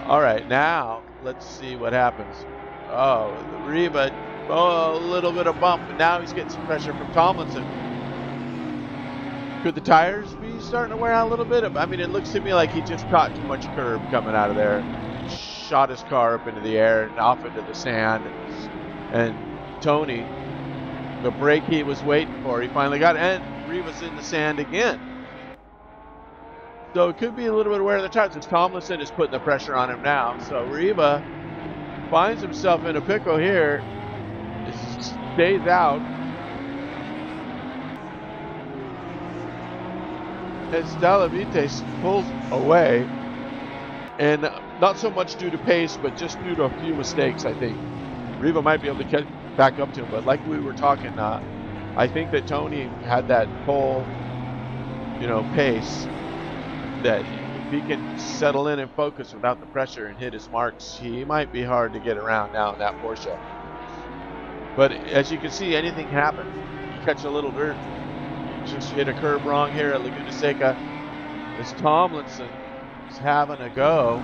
All right, now let's see what happens. Oh, Riva, oh, a little bit of bump, but now he's getting some pressure from Tomlinson. Could the tires be starting to wear out a little bit? I mean, it looks to me like he just caught too much curb coming out of there. Shot his car up into the air and off into the sand. And Tony, the break he was waiting for, he finally got it. And Riva's in the sand again. So it could be a little bit of wear in the tires, as Tomlinson is putting the pressure on him now. So Riva finds himself in a pickle here. Stays out. As Talavite pulls away. And not so much due to pace, but just due to a few mistakes, I think. Riva might be able to get back up to him, but like we were talking, I think that Tony had that pole, pace that he can settle in and focus without the pressure and hit his marks, he might be hard to get around now in that Porsche. But as you can see, anything can happen. You catch a little dirt, you just hit a curb wrong here at Laguna Seca. As Tomlinson is having a go.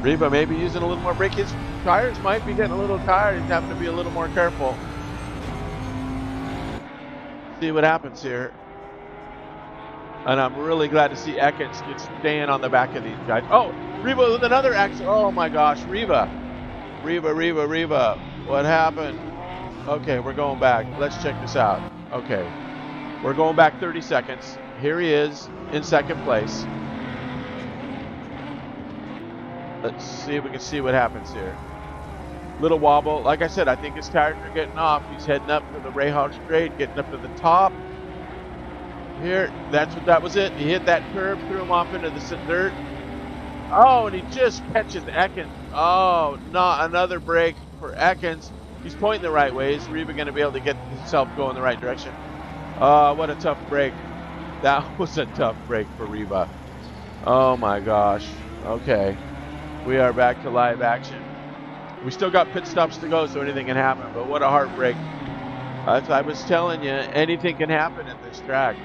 Riva maybe using a little more brake. His tires might be getting a little tired. He's having to be a little more careful. See what happens here. And I'm really glad to see Ekins staying on the back of these guys. Oh, Riva with another accident. Oh my gosh, Riva. What happened? Okay, we're going back. Let's check this out. Okay, we're going back 30 seconds. Here he is in second place. Let's see if we can see what happens here. Little wobble. Like I said, I think his tires are getting off. He's heading up to the Rahal straight, getting up to the top. Here, that was it. He hit that curb, threw him off into the dirt. Oh, and he just catches Ekins. Oh, not another break for Ekins. He's pointing the right way. Is Riva going to be able to get himself going the right direction? What a tough break. That was a tough break for Riva. Oh my gosh. Okay. We are back to live action. We still got pit stops to go, so anything can happen, but what a heartbreak. As I was telling you, anything can happen at this track.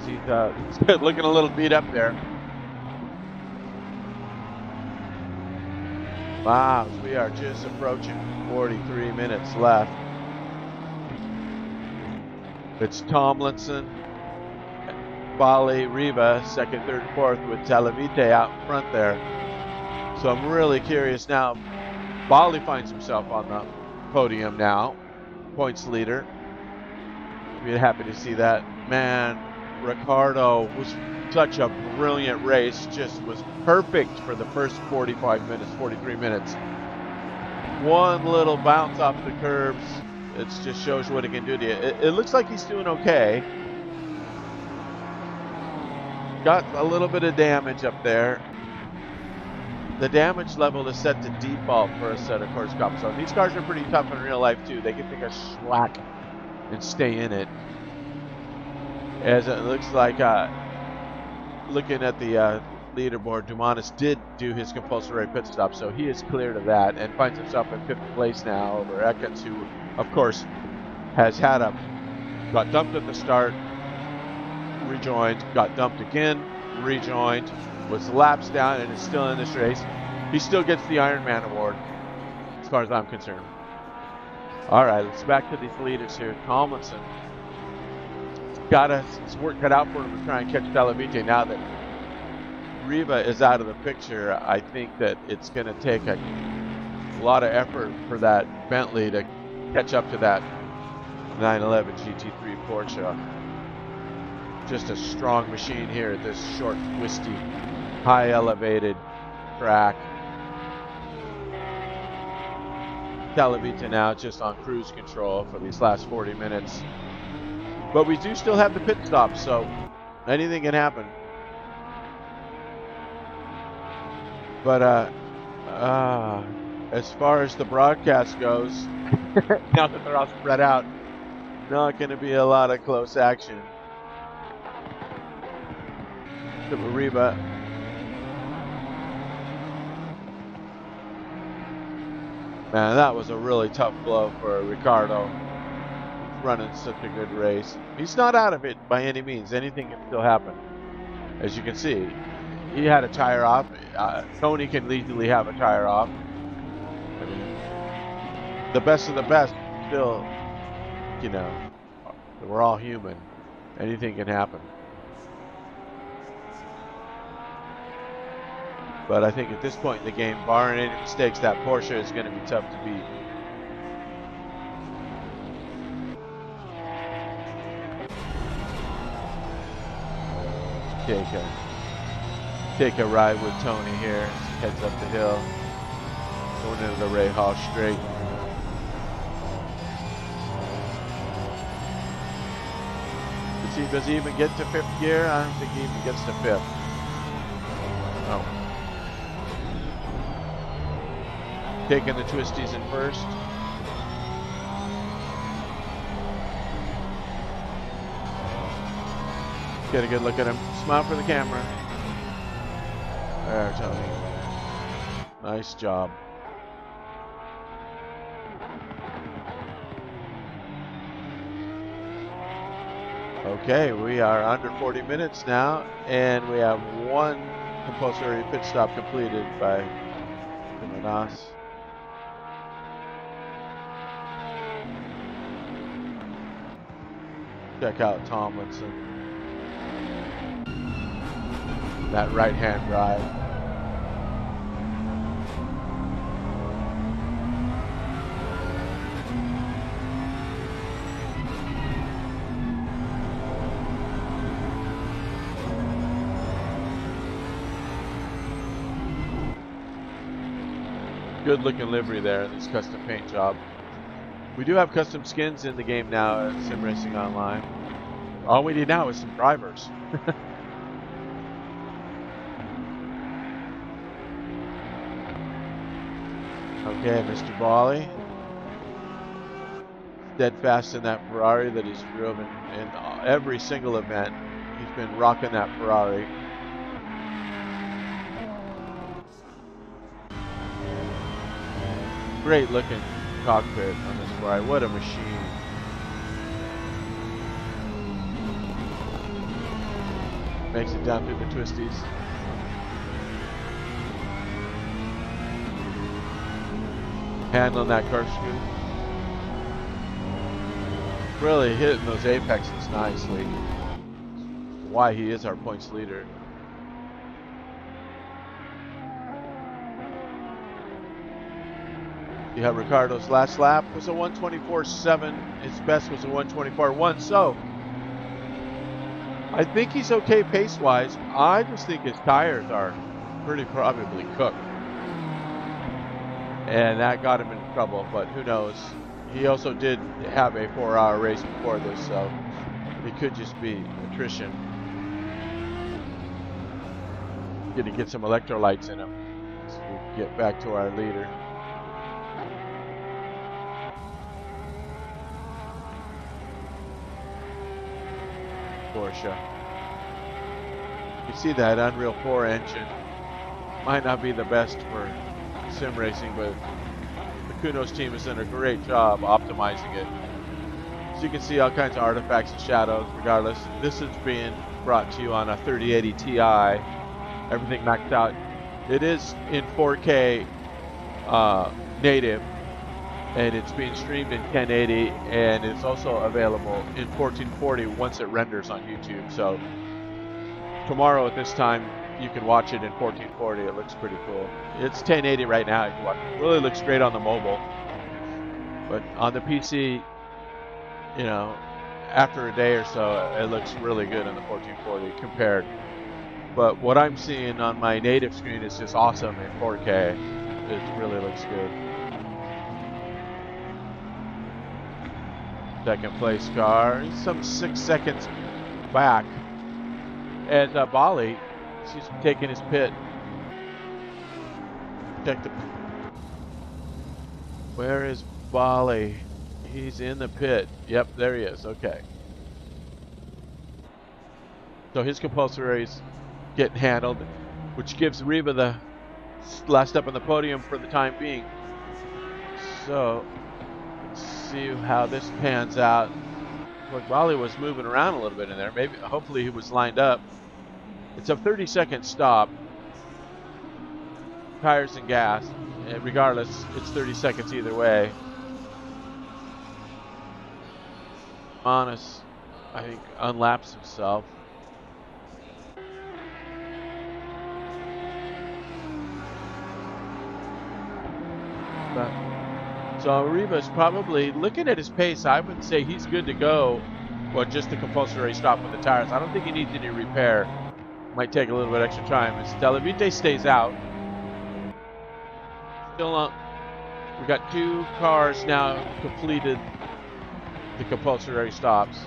He's looking a little beat up there. Wow, we are just approaching 43 minutes left. It's Tomlinson, Bali, Riva, second, third, fourth, with Talavite out in front there. So I'm really curious now. Bali finds himself on the podium now, points leader. We're happy to see that. Man, Ricardo was such a brilliant race, just was perfect for the first 45 minutes, 43 minutes. One little bounce off the curbs, it just shows what it can do to you. It looks like he's doing okay. Got a little bit of damage up there. The damage level is set to default for a set of course cups. So these cars are pretty tough in real life too. They can take a slack and stay in it. As it looks like, looking at the leaderboard, Dumanis did do his compulsory pit stop, so he is cleared of that and finds himself in 5th place now over Ekins, who, of course, has had got dumped at the start, rejoined, got dumped again, rejoined, was laps down, and is still in this race. He still gets the Ironman award, as far as I'm concerned. All right, let's back to these leaders here. Tomlinson got his work cut out for him to try and catch Talavite. Now that Riva is out of the picture, I think that it's going to take a lot of effort for that Bentley to catch up to that 911 GT3 Porsche. Just a strong machine here at this short, twisty, high elevated track. Talavita now just on cruise control for these last 40 minutes. But we do still have the pit stop, so anything can happen. But as far as the broadcast goes, now that they're all spread out, not going to be a lot of close action. To Riva. Man, that was a really tough blow for Ricardo. Running such a good race. He's not out of it by any means. Anything can still happen. As you can see, he had a tire off. Tony can easily have a tire off. I mean, the best of the best still, you know, we're all human. Anything can happen. But I think at this point in the game, barring any mistakes, that Porsche is going to be tough to beat. Take a ride with Tony here. Heads up the hill, going into the Rahal straight. Does he even get to 5th gear? I don't think he even gets to 5th. Oh. Taking the twisties in first. Get a good look at him. Smile for the camera. There, Tony. Nice job. Okay, we are under 40 minutes now, and we have one compulsory pit stop completed by Manas. Check out Tomlinson. That right-hand drive. Good looking livery there in this custom paint job. We do have custom skins in the game now at SimRacingOnline. All we need now is some drivers. Okay, Mr. Bali. Steadfast in that Ferrari that he's driven in every single event. He's been rocking that Ferrari. Great looking cockpit on this Ferrari. What a machine. Makes it down through the twisties. Handling that corkscrew. Really hitting those apexes nicely. Why he is our points leader. You have Ricardo's last lap was a 124.7. His best was a 124.1. So I think he's okay pace-wise. I just think his tires are pretty probably cooked. And that got him in trouble, but who knows. He also did have a 4-hour race before this, so it could just be attrition. Gonna get some electrolytes in him so we get back to our leader. Porsche. You see that Unreal 4 engine might not be the best for sim racing, but the Kunos team has done a great job optimizing it. So you can see all kinds of artifacts and shadows. Regardless, this is being brought to you on a 3080 Ti. Everything maxed out. It is in 4K native, and it's being streamed in 1080, and it's also available in 1440 once it renders on YouTube. So tomorrow at this time, you can watch it in 1440. It looks pretty cool. It's 1080 right now. You can watch it. Really looks great on the mobile, but on the PC, you know, after a day or so, it looks really good on the 1440 compared. But what I'm seeing on my native screen is just awesome in 4K. It really looks good. Second place car. He's some 6 seconds back. As Bali, she's taking his pit. Check the. Where is Bali? He's in the pit. Yep, there he is. Okay. So his compulsory's getting handled, which gives Riva the last step on the podium for the time being. So let's see how this pans out. Look, Bali was moving around a little bit in there. Maybe, hopefully, he was lined up. It's a 30-second stop. Tires and gas. And regardless, it's 30 seconds either way. Manas, I think, unlaps himself. So Riva's probably, looking at his pace, I would say he's good to go. Well, just the compulsory stop with the tires. I don't think he needs any repair. Might take a little bit extra time. As Televite stays out. Still on. We've got 2 cars now completed the compulsory stops.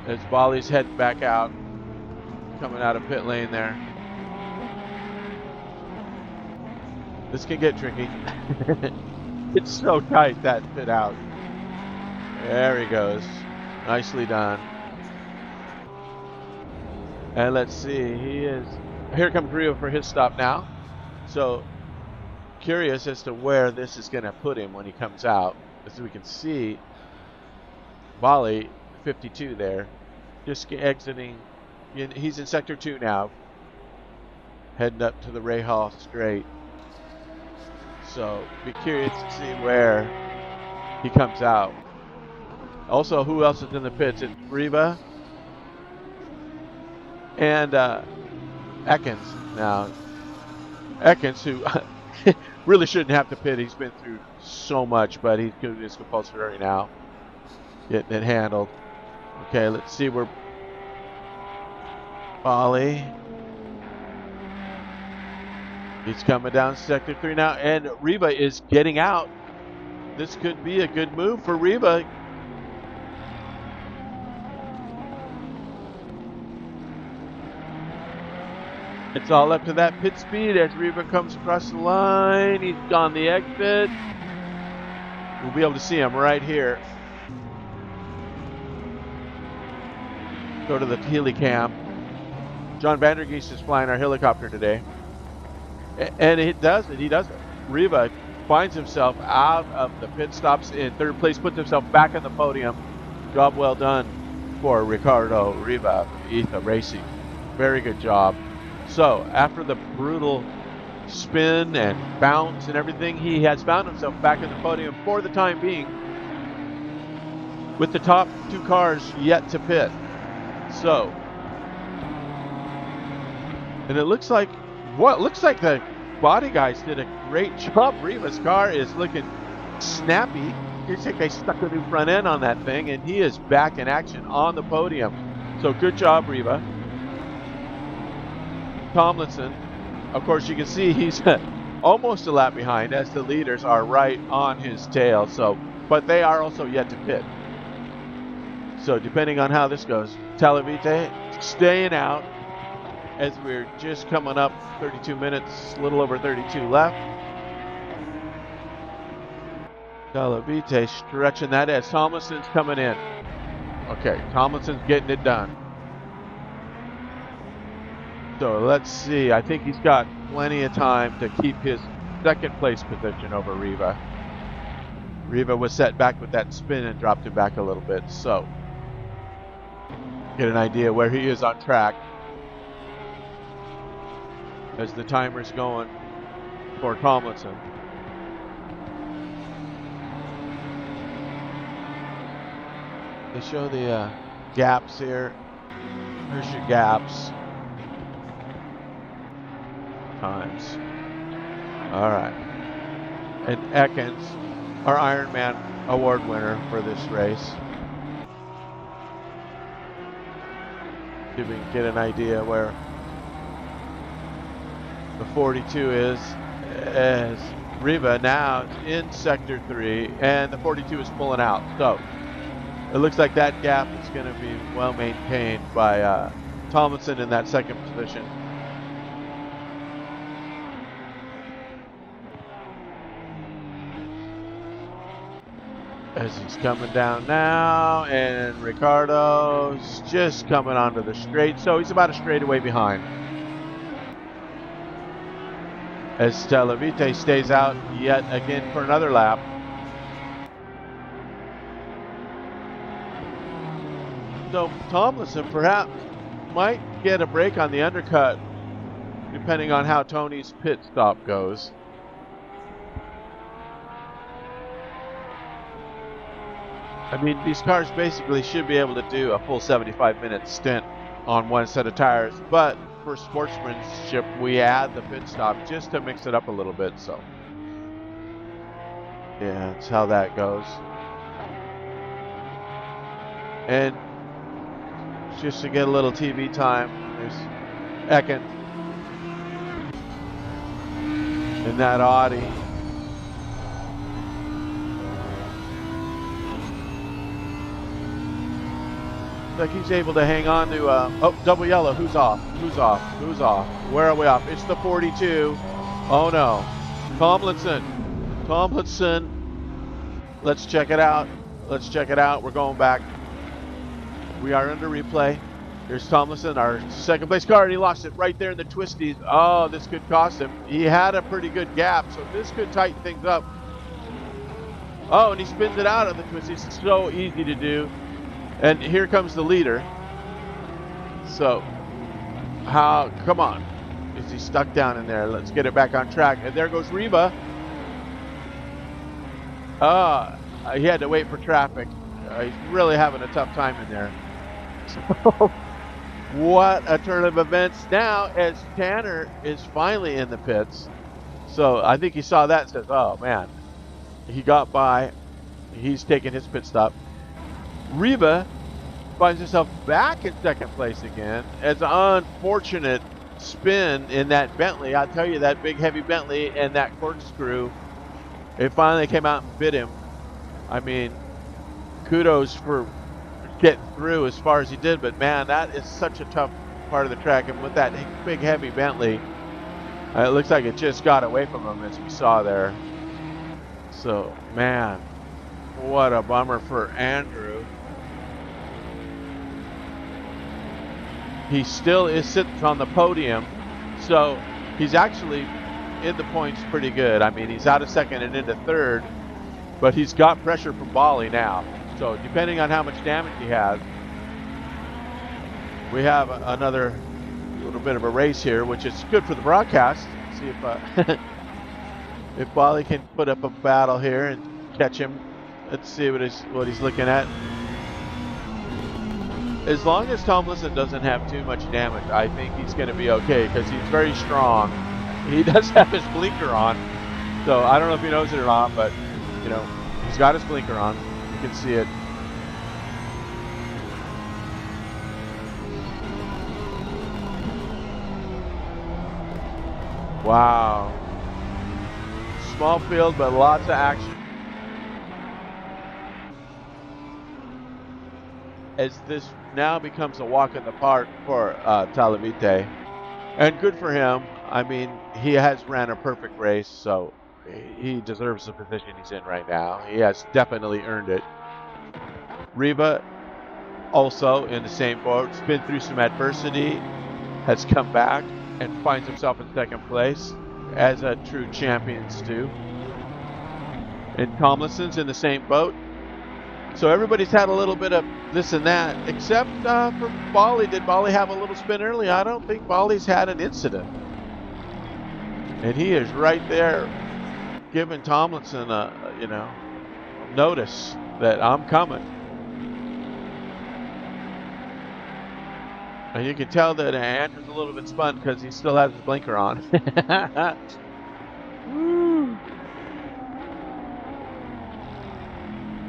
As Bali's heading back out, coming out of pit lane there. This can get tricky. It's so tight, that pit out. There he goes. Nicely done. And let's see, here comes Rio for his stop now. So curious as to where this is going to put him when he comes out. As we can see, Bali 52 there, just exiting. He's in sector 2 now, heading up to the Ray Hall Straight. So be curious to see where he comes out. Also, who else is in the pits? It's Riva and Ekins. Now, Ekins, who really shouldn't have to pit. He's been through so much, but he's doing his compulsory now, getting it handled. Okay, let's see where Bali. He's coming down sector 3 now, and Riva is getting out. This could be a good move for Riva. It's all up to that pit speed as Riva comes across the line. He's on the exit. We'll be able to see him right here. Go to the helicam. John Vandergeest is flying our helicopter today. And he does it. Riva finds himself out of the pit stops in 3rd place, puts himself back on the podium. Job well done for Ricardo Riva, ETHA Racing. Very good job. So after the brutal spin and bounce and everything, he has found himself back in the podium for the time being, with the top 2 cars yet to pit. So, and it looks like the body guys did a great job. Riva's car is looking snappy. Looks like they stuck a new front end on that thing, and he is back in action on the podium. So good job, Riva. Tomlinson, of course, you can see he's almost a lap behind as the leaders are right on his tail. So, but they are also yet to pit. So depending on how this goes, Talavite staying out as we're just coming up 32 minutes, a little over 32 left. Talavite stretching that as Tomlinson's coming in. Okay, Tomlinson's getting it done. So let's see, I think he's got plenty of time to keep his 2nd place position over Riva. Riva was set back with that spin and dropped him back a little bit. So get an idea where he is on track as the timer's going for Tomlinson. They show the gaps here. Here's your gaps. Times. All right. And Ekins, our Ironman award winner for this race. See if we can get an idea where the 42 is, as Riva now in sector 3, and the 42 is pulling out. So it looks like that gap is going to be well maintained by Tomlinson in that 2nd position. As he's coming down now, and Ricardo's just coming onto the straight, so he's about a straightaway behind. As Talavite stays out yet again for another lap. So Tomlinson perhaps might get a break on the undercut, depending on how Tony's pit stop goes. I mean, these cars basically should be able to do a full 75-minute stint on one set of tires, but for sportsmanship, we add the pit stop just to mix it up a little bit. So, yeah, that's how that goes. And just to get a little TV time, there's Ekin in that Audi. Like he's able to hang on to oh, double yellow. Who's off? Who's off? Who's off? Where are we off? It's the 42. Oh no. Tomlinson. Let's check it out. Let's check it out. We're going back. We are under replay. Here's Tomlinson, our second place car, and he lost it right there in the twisties. Oh, this could cost him. He had a pretty good gap, so this could tighten things up. Oh, and he spins it out of the twisties. It's so easy to do. And here comes the leader. So, come on. Is he stuck down in there? Let's get it back on track. And there goes Reba. He had to wait for traffic. He's really having a tough time in there. What a turn of events now as Tanner is finally in the pits. So I think he saw that and says, oh man, he got by. He's taking his pit stop. Reba finds himself back in second place again as an unfortunate spin in that Bentley. I'll tell you, that big heavy Bentley and that corkscrew, it finally came out and bit him. I mean, kudos for getting through as far as he did, but man, that is such a tough part of the track, and with that big heavy Bentley, it looks like it just got away from him as we saw there. So man, what a bummer for Andrew. He still is sitting on the podium, so he's actually in the points pretty good. I mean, he's out of second and into third, but he's got pressure from Bali now. So depending on how much damage he has, we have another little bit of a race here, which is good for the broadcast. See if if Bali can put up a battle here and catch him. Let's see what he's looking at. As long as Tomlinson doesn't have too much damage, I think he's going to be okay because he's very strong. He does have his blinker on, so I don't know if he knows it or not, but you know, he's got his blinker on. You can see it. Wow. Small field, but lots of action. As this now becomes a walk in the park for Talavite. And good for him. I mean, he has ran a perfect race, so he deserves the position he's in right now. He has definitely earned it. Reba, also in the same boat, has been through some adversity, has come back and finds himself in second place, as a true champions do. And Tomlinson's in the same boat. So everybody's had a little bit of this and that, except for Bali. Did Bali have a little spin early? I don't think Bali's had an incident. And he is right there giving Tomlinson a, notice that I'm coming. And you can tell that Andrew's a little bit spun because he still has his blinker on. Woo.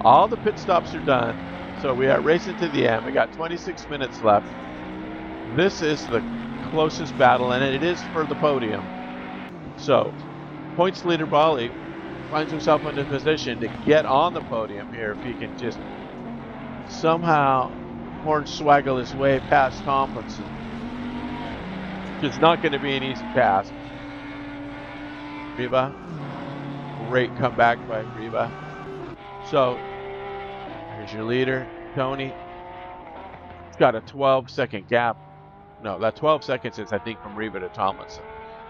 All the pit stops are done. So we are racing to the end. We got 26 minutes left. This is the closest battle, and it is for the podium. So, points leader Bali finds himself in a position to get on the podium here if he can just somehow hornswaggle his way past Tomlinson. It's not going to be an easy task. Reba, great comeback by Reba. So, here's your leader, Tony. He's got a 12-second gap. No, that 12 seconds is, I think, from Reba to Tomlinson.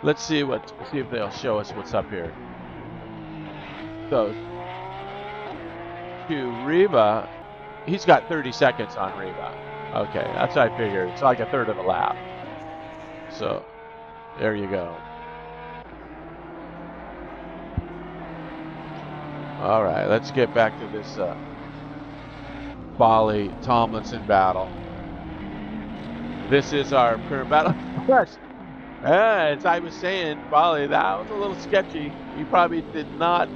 Let's see if they'll show us what's up here. So, to Reba, he's got 30 seconds on Reba. Okay, that's what I figured. It's like a third of a lap. So, there you go. All right, let's get back to this Bali Tomlinson battle. This is our current battle. As I was saying, Bali, that was a little sketchy. He probably did not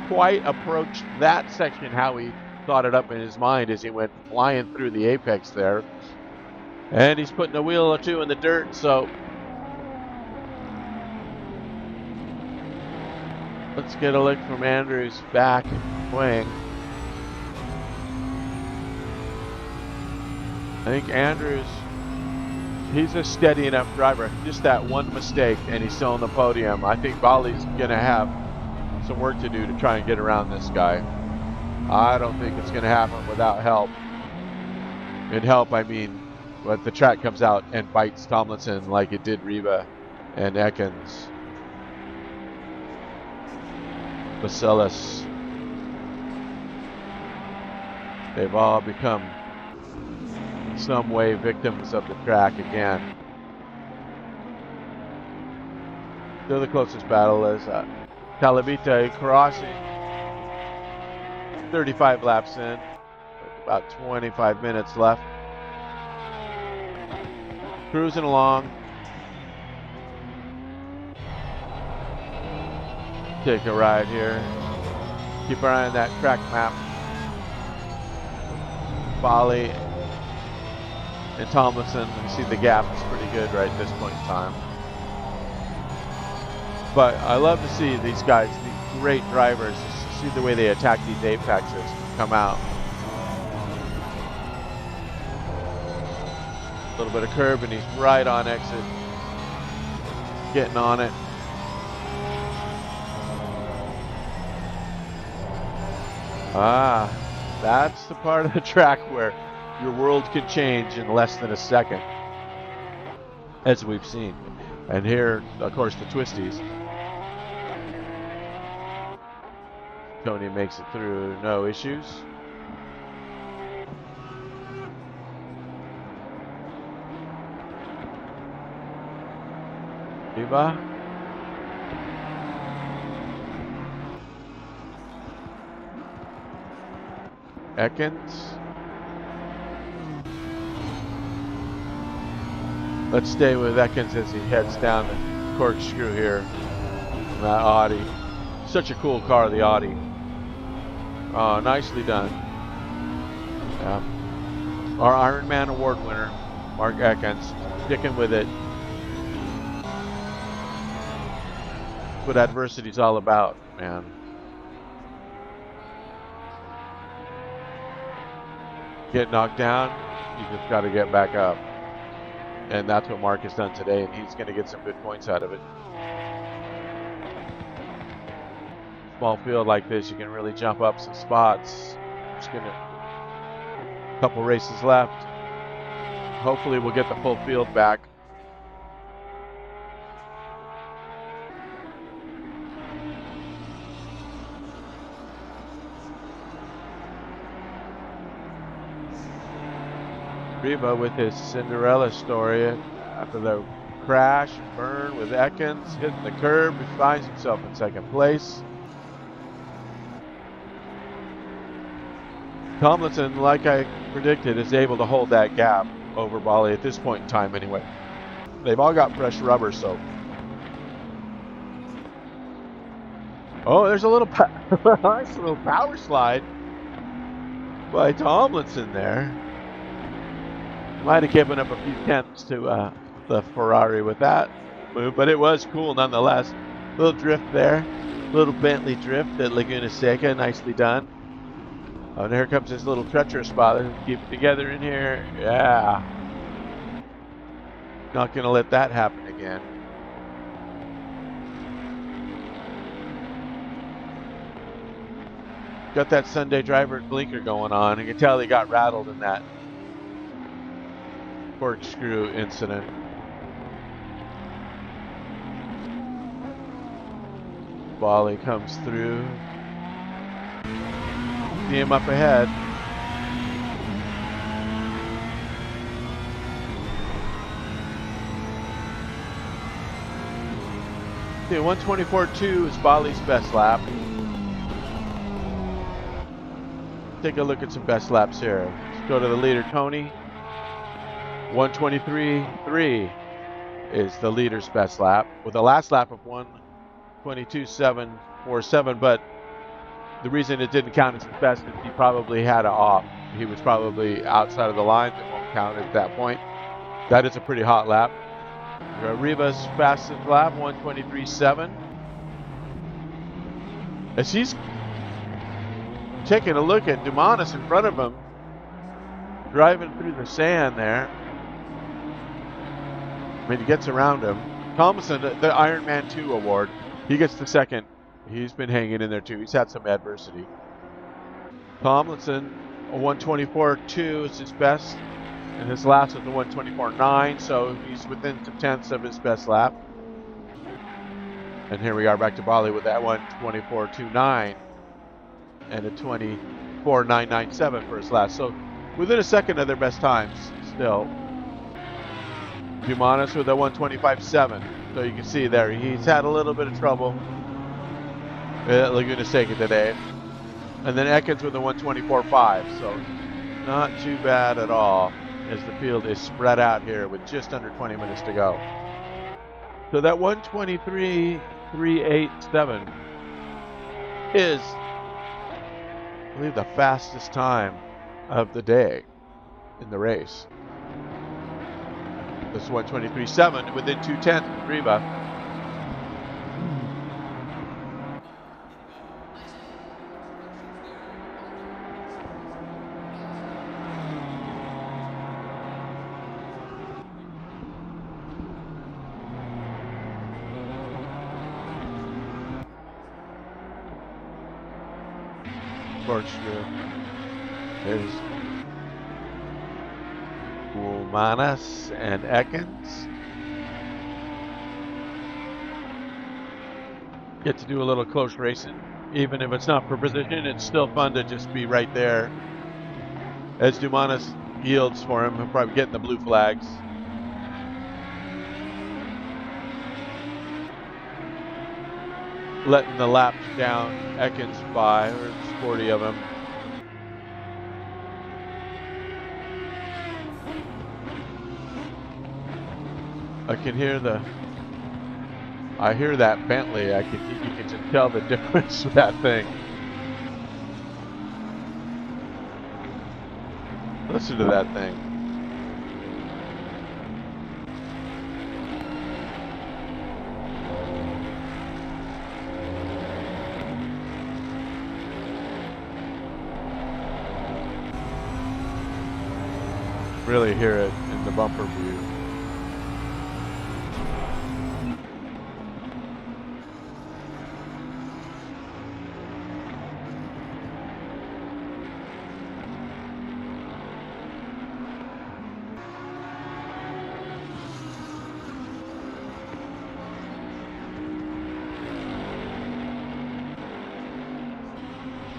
quite approach that section how he thought it up in his mind as he went flying through the apex there. And he's putting a wheel or two in the dirt, so let's get a look from Andrew's back wing. I think Andrew's, he's a steady enough driver. Just that one mistake and he's still on the podium. I think Bali's going to have some work to do to try and get around this guy. I don't think it's going to happen without help. And help, I mean but the track comes out and bites Tomlinson like it did Riva and Ekins. Bacillus. They've all become in some way victims of the track again. Still the closest battle is Calavita crossing 35 laps in, about 25 minutes left. Cruising along. Take a ride here. Keep our eye on that track map. Bali and Tomlinson, you see the gap is pretty good right at this point in time. But I love to see these guys, these great drivers, just to see the way they attack these apexes, come out. A little bit of curb and he's right on exit, getting on it. Ah, that's the part of the track where your world can change in less than a second, as we've seen. And here, of course, the twisties. Tony makes it through, no issues. Viva. Ekins. Let's stay with Ekins as he heads down the corkscrew here. That Audi. Such a cool car, the Audi. Oh, nicely done. Yeah. Our Ironman Award winner, Mark Ekins, sticking with it. That's what adversity's all about, man. Get knocked down, you just got to get back up. And that's what Mark has done today, and he's going to get some good points out of it. Small field like this, you can really jump up some spots. Just gonna, a couple races left. Hopefully we'll get the full field back. Riva with his Cinderella story after the crash and burn with Ekins hitting the curb, he finds himself in second place. Tomlinson, like I predicted, is able to hold that gap over Bali at this point in time anyway. They've all got fresh rubber, so. Oh, there's a little nice little power slide by Tomlinson there. Might have given up a few tenths to the Ferrari with that move, but it was cool nonetheless. Little drift there, little Bentley drift at Laguna Seca, nicely done. Oh, and here comes this little treacherous spot. Let's keep it together in here. Yeah. Not going to let that happen again. Got that Sunday driver blinker going on. You can tell he got rattled in that corkscrew incident. Bali comes through. See him up ahead. Okay, 124.2 is Bali's best lap. Take a look at some best laps here. Let's go to the leader, Tony. 123.3 is the leader's best lap, with a last lap of 122.747, but the reason it didn't count as his best is he probably had it off. He was probably outside of the line. It won't count at that point. That is a pretty hot lap. Riva's fastest lap, 123.7. As he's taking a look at Dumanis in front of him, driving through the sand there. I mean, he gets around him. Thompson, the Ironman 2 award, he gets the second. He's been hanging in there too. He's had some adversity. Tomlinson, a 124.2 is his best. And his last was the 1:24.9, so he's within 2/10 of his best lap. And here we are back to Bali with that 1:24.29 and a 24.997 for his last. So within a second of their best times still. Dumanis with a 1:25.7. So you can see there, he's had a little bit of trouble at Laguna Seca today. And then Ekins with a 1:24.5. So not too bad at all as the field is spread out here with just under 20 minutes to go. So that 1:23.387 is, I believe, the fastest time of the day in the race. This 1:23.7 within 2/10 of Riva. Corkscrew. There's Dumanis and Ekins. Get to do a little close racing. Even if it's not for position, it's still fun to just be right there. As Dumanis yields for him, he'll probably get in the blue flags. Letting the laps down Ekins by, or 40 of them. I can hear I hear that Bentley. You can just tell the difference with that thing. Listen to that thing. Really hear it in the bumper view.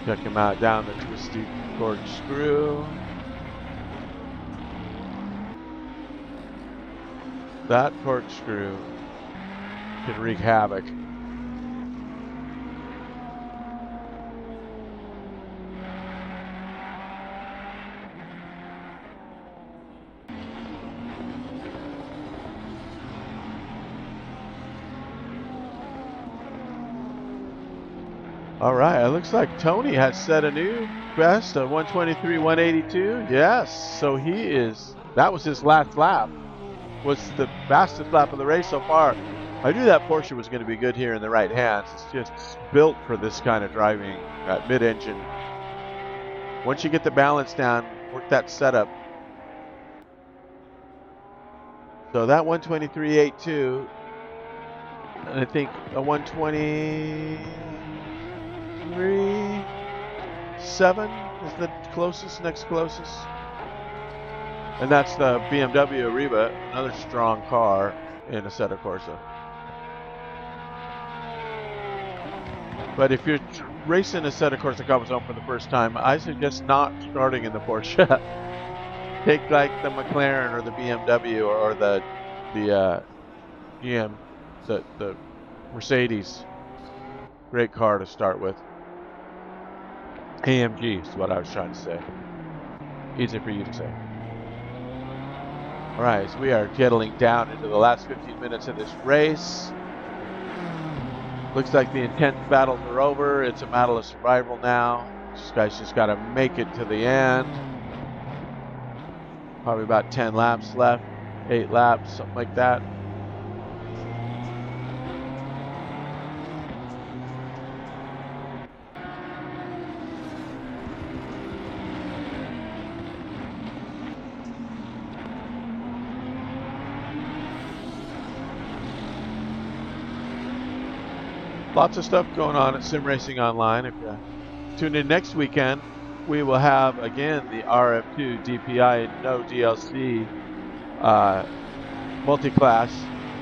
Check him out down the twisty corkscrew. That corkscrew can wreak havoc. All right, it looks like Tony has set a new best of 1:23.182. Yes, so that was his last lap. Was the fastest lap of the race so far. I knew that Porsche was going to be good here in the right hands. It's just built for this kind of driving at mid-engine. Once you get the balance down, work that setup. So that 1:23.82, and I think a 1:23.7 is the next closest. And that's the BMW Ariba, another strong car in Assetto Corsa. But if you're racing Assetto Corsa Competizione for the first time, I suggest not starting in the Porsche. Take like the McLaren or the BMW or the GM, the Mercedes. Great car to start with. AMG is what I was trying to say. Easy for you to say. All right, so we are settling down into the last 15 minutes of this race. Looks like the intense battles are over. It's a battle of survival now. This guy's just got to make it to the end. Probably about 10 laps left, 8 laps, something like that. Lots of stuff going on at SimRacingOnline. If you tune in next weekend, we will have again the RF2 DPI no DLC multi-class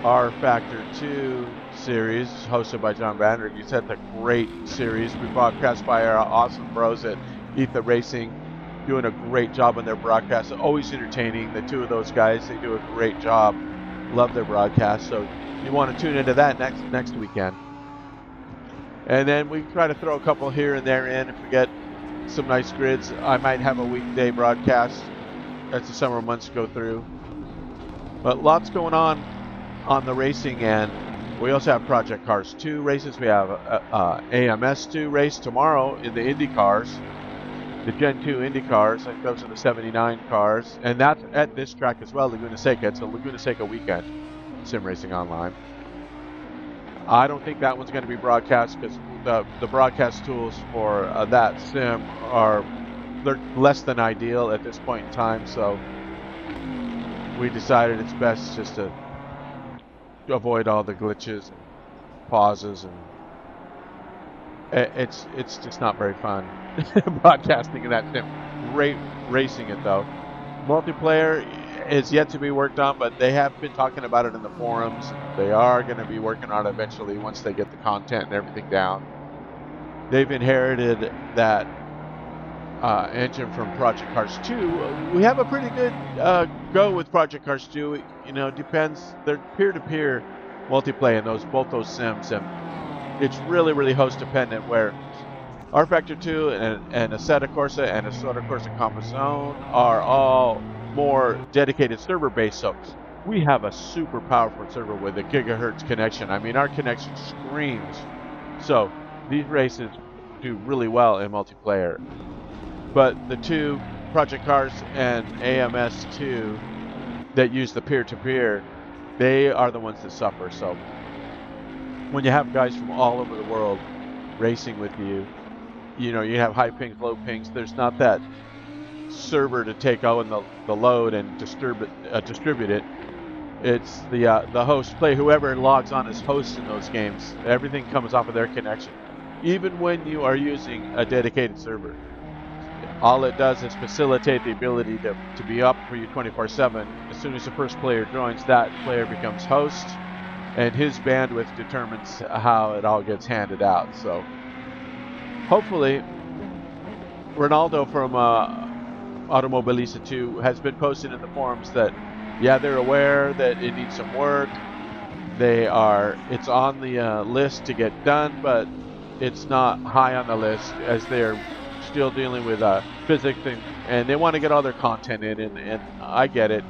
R Factor 2 series hosted by John Vanderg. He said, a great series. We broadcast by our awesome bros at Ether Racing, doing a great job on their broadcast. Always entertaining. The two of those guys, they do a great job. Love their broadcast. So you want to tune into that next weekend. And then we try to throw a couple here and there in if we get some nice grids. I might have a weekday broadcast as the summer months go through. But lots going on the racing end. We also have Project Cars 2 races. We have AMS 2 race tomorrow in the Indy cars, the Gen 2 Indy cars. I think those are the 79 cars. And that's at this track as well, Laguna Seca. It's a Laguna Seca weekend, SimRacingOnline. I don't think that one's going to be broadcast because the broadcast tools for that sim they're less than ideal at this point in time. So we decided it's best just to avoid all the glitches and pauses, and it's just not very fun broadcasting in that sim. Great racing it though. Multiplayer is yet to be worked on, but they have been talking about it in the forums. They are going to be working on it eventually once they get the content and everything down. They've inherited that engine from Project Cars 2. We have a pretty good go with Project Cars 2. You know, depends. They're peer-to-peer multiplayer in both those sims, and it's really host dependent. Where R Factor 2 and Assetto Corsa and Assetto Corsa Compazone are all more dedicated server based. So we have a super powerful server with a gigahertz connection. I mean, our connection screams. So these races do really well in multiplayer. But the two Project Cars and AMS 2 that use the peer-to-peer, they are the ones that suffer. So when you have guys from all over the world racing with you, you know, you have high pings, low pings. There's not that server to take on the load and distribute it. It's the host play, whoever logs on as host in those games. Everything comes off of their connection, even when you are using a dedicated server. All it does is facilitate the ability to be up for you 24/7. As soon as the first player joins, that player becomes host, and his bandwidth determines how it all gets handed out. So hopefully, Ronaldo from Automobilista 2 has been posting in the forums that, yeah, they're aware that it needs some work. It's on the list to get done, but it's not high on the list as they're still dealing with physics and they want to get all their content in, and I get it.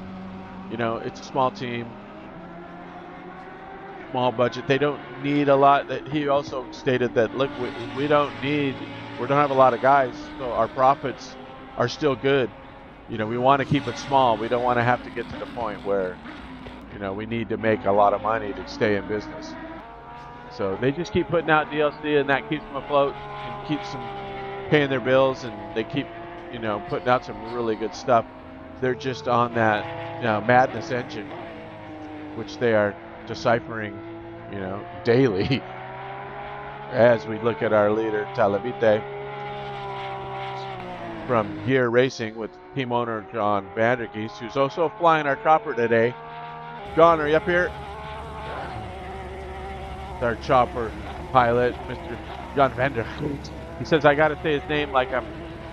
You know, it's a small team, small budget. They don't need a lot. That he also stated that, look, we don't have a lot of guys, so our profits are still good. You know, we want to keep it small. We don't want to have to get to the point where, you know, we need to make a lot of money to stay in business. So they just keep putting out DLC, and that keeps them afloat and keeps them paying their bills, and they keep, you know, putting out some really good stuff. They're just on that, you know, madness engine, which they are deciphering, you know, daily as we look at our leader Talavite from Gear Racing with team owner John Vandergeest, who's also flying our chopper today. John, are you up here? It's our chopper pilot, Mr. John Vandergeest. He says, I got to say his name like I'm,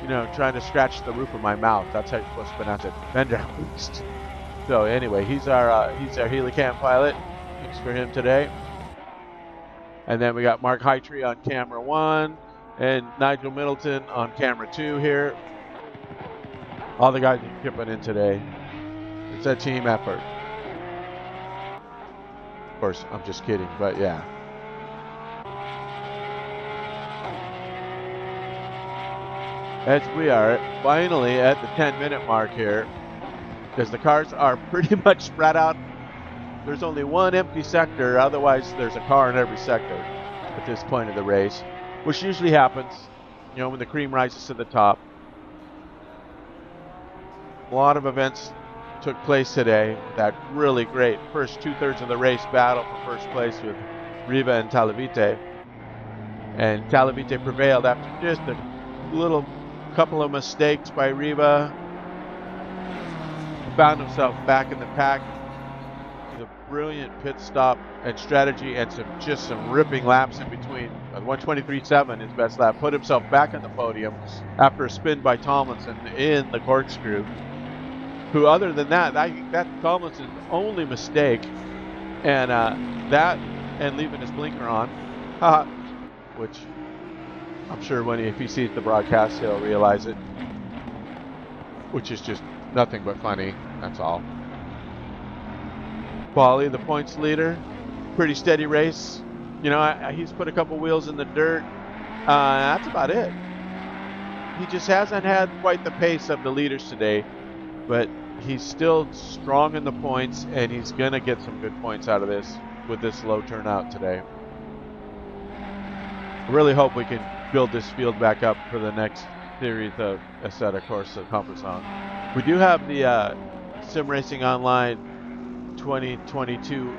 you know, trying to scratch the roof of my mouth. That's how you're supposed to pronounce it. Vandergeest. So anyway, he's our Helicam pilot. Thanks for him today. And then we got Mark Hightree on camera 1 and Nigel Middleton on camera 2 here. All the guys are chipping in today. It's a team effort. Of course, I'm just kidding, but yeah. As we are finally at the 10-minute mark here, because the cars are pretty much spread out. There's only one empty sector, otherwise there's a car in every sector at this point of the race, which usually happens, you know, when the cream rises to the top. A lot of events took place today. That really great first 2/3 of the race battle for first place with Riva and Talavite. And Talavite prevailed after just a little couple of mistakes by Riva. Found himself back in the pack. The brilliant pit stop and strategy and some ripping laps in between. 1:23.7, his best lap, put himself back on the podium after a spin by Tomlinson in the corkscrew. Who, other than that, I think that's Tomlinson's only mistake, and that and leaving his blinker on, which I'm sure if he sees the broadcast, he'll realize it, which is just nothing but funny. That's all. Paulie, the points leader, pretty steady race. You know, he's put a couple wheels in the dirt. That's about it. He just hasn't had quite the pace of the leaders today, but he's still strong in the points, and he's going to get some good points out of this with this low turnout today. I really hope we can build this field back up for the next series of Assetto Corsa Competizione. We do have the SimRacingOnline 2022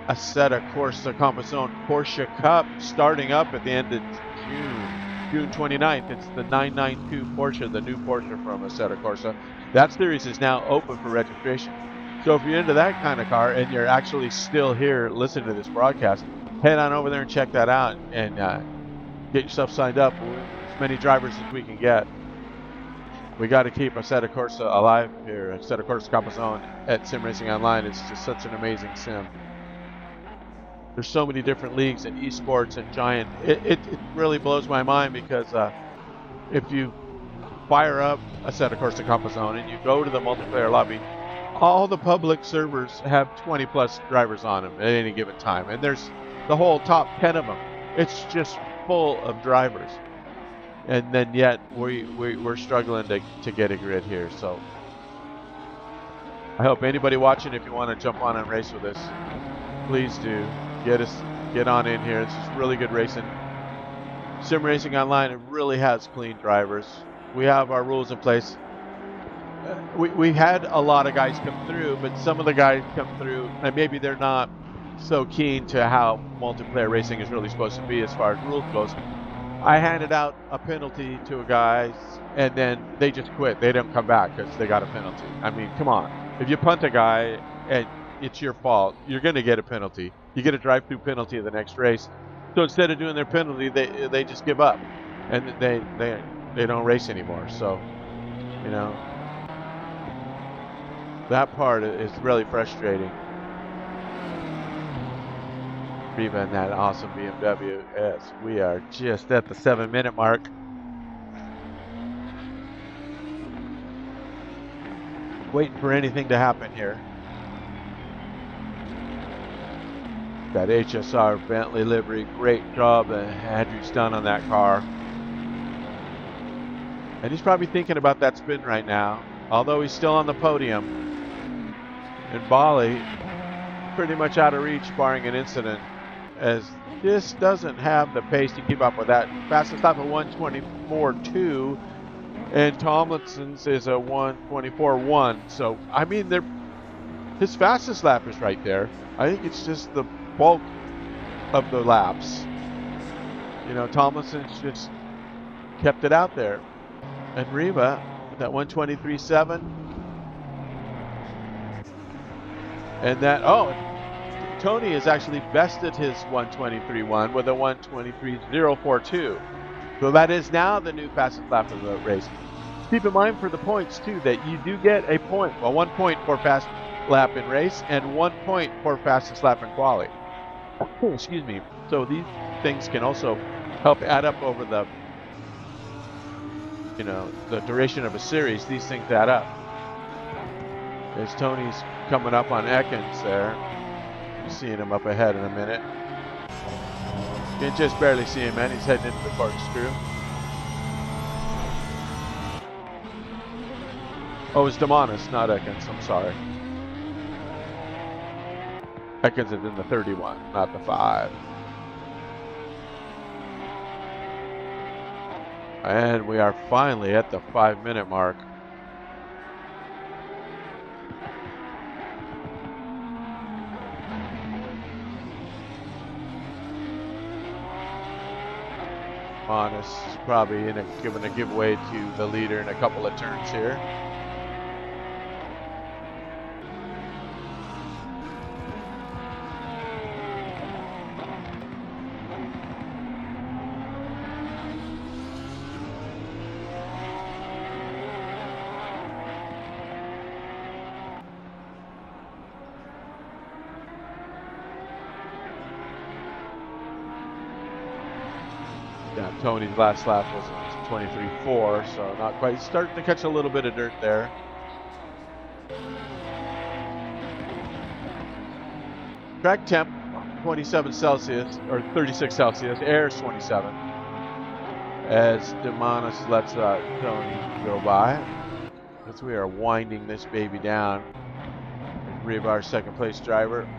Assetto Corsa Competizione Porsche Cup starting up at the end of June 29th. It's the 992 Porsche, the new Porsche from Assetto Corsa. That series is now open for registration. So if you're into that kind of car and you're actually still here listening to this broadcast, head on over there and check that out and get yourself signed up. As many drivers as we can get. We got to keep Assetto Corsa alive here. Assetto Corsa Competizione at SimRacingOnline is just such an amazing sim. There's so many different leagues and esports and giant. It really blows my mind because if you fire up Assetto Corsa Competizione and you go to the multiplayer lobby, all the public servers have 20 plus drivers on them at any given time, and there's the whole top 10 of them. It's just full of drivers, and then yet we're struggling to get a grid here. So I hope anybody watching, if you want to jump on and race with us, please do get on in here. This is really good racing. SimRacingOnline, it really has clean drivers. We have our rules in place. We had a lot of guys come through, but some of the guys come through and maybe they're not so keen to how multiplayer racing is really supposed to be as far as rules goes. I handed out a penalty to a guy, and then they just quit. They don't come back because they got a penalty. I mean, come on. If you punt a guy and it's your fault, you're going to get a penalty. You get a drive-through penalty in the next race. So instead of doing their penalty, they just give up, and they don't race anymore. So, you know, that part is really frustrating. Riva and that awesome BMW. Yes, we are just at the 7-minute mark. Waiting for anything to happen here. That HSR Bentley livery, great job that Andrew's done on that car. And he's probably thinking about that spin right now, although he's still on the podium. And Bali pretty much out of reach, barring an incident, as this doesn't have the pace to keep up with that. Fastest lap of 1:24.2, and Tomlinson's is a 1:24.1. So I mean, his fastest lap is right there. I think it's just the bulk of the laps. You know, Tomlinson's just kept it out there, and Riva that 1:23.7, and that Tony has actually bested his 1:23.1 with a 1:23.042. So that is now the new fastest lap of the race. Keep in mind for the points too that you do get a point. Well, 1 point for fast lap in race and 1 point for fastest lap in quali. Excuse me. So these things can also help add up over the, you know, the duration of a series. These things add up. As Tony's coming up on Ekins there. Seeing him up ahead in a minute. You can just barely see him, and he's heading into the corkscrew. Oh, it's Demonis, not Ekins. I'm sorry. Ekins is in the 31, not the 5. And we are finally at the 5-minute mark. Dumanis is probably giving a giveaway to the leader in a couple of turns here. Yeah, Tony's last lap was 23.4, so not quite. He's starting to catch a little bit of dirt there. Track temp, 27 Celsius, or 36 Celsius. Air is 27. As Dumanis lets Tony go by. As we are winding this baby down. Rebar, second place driver.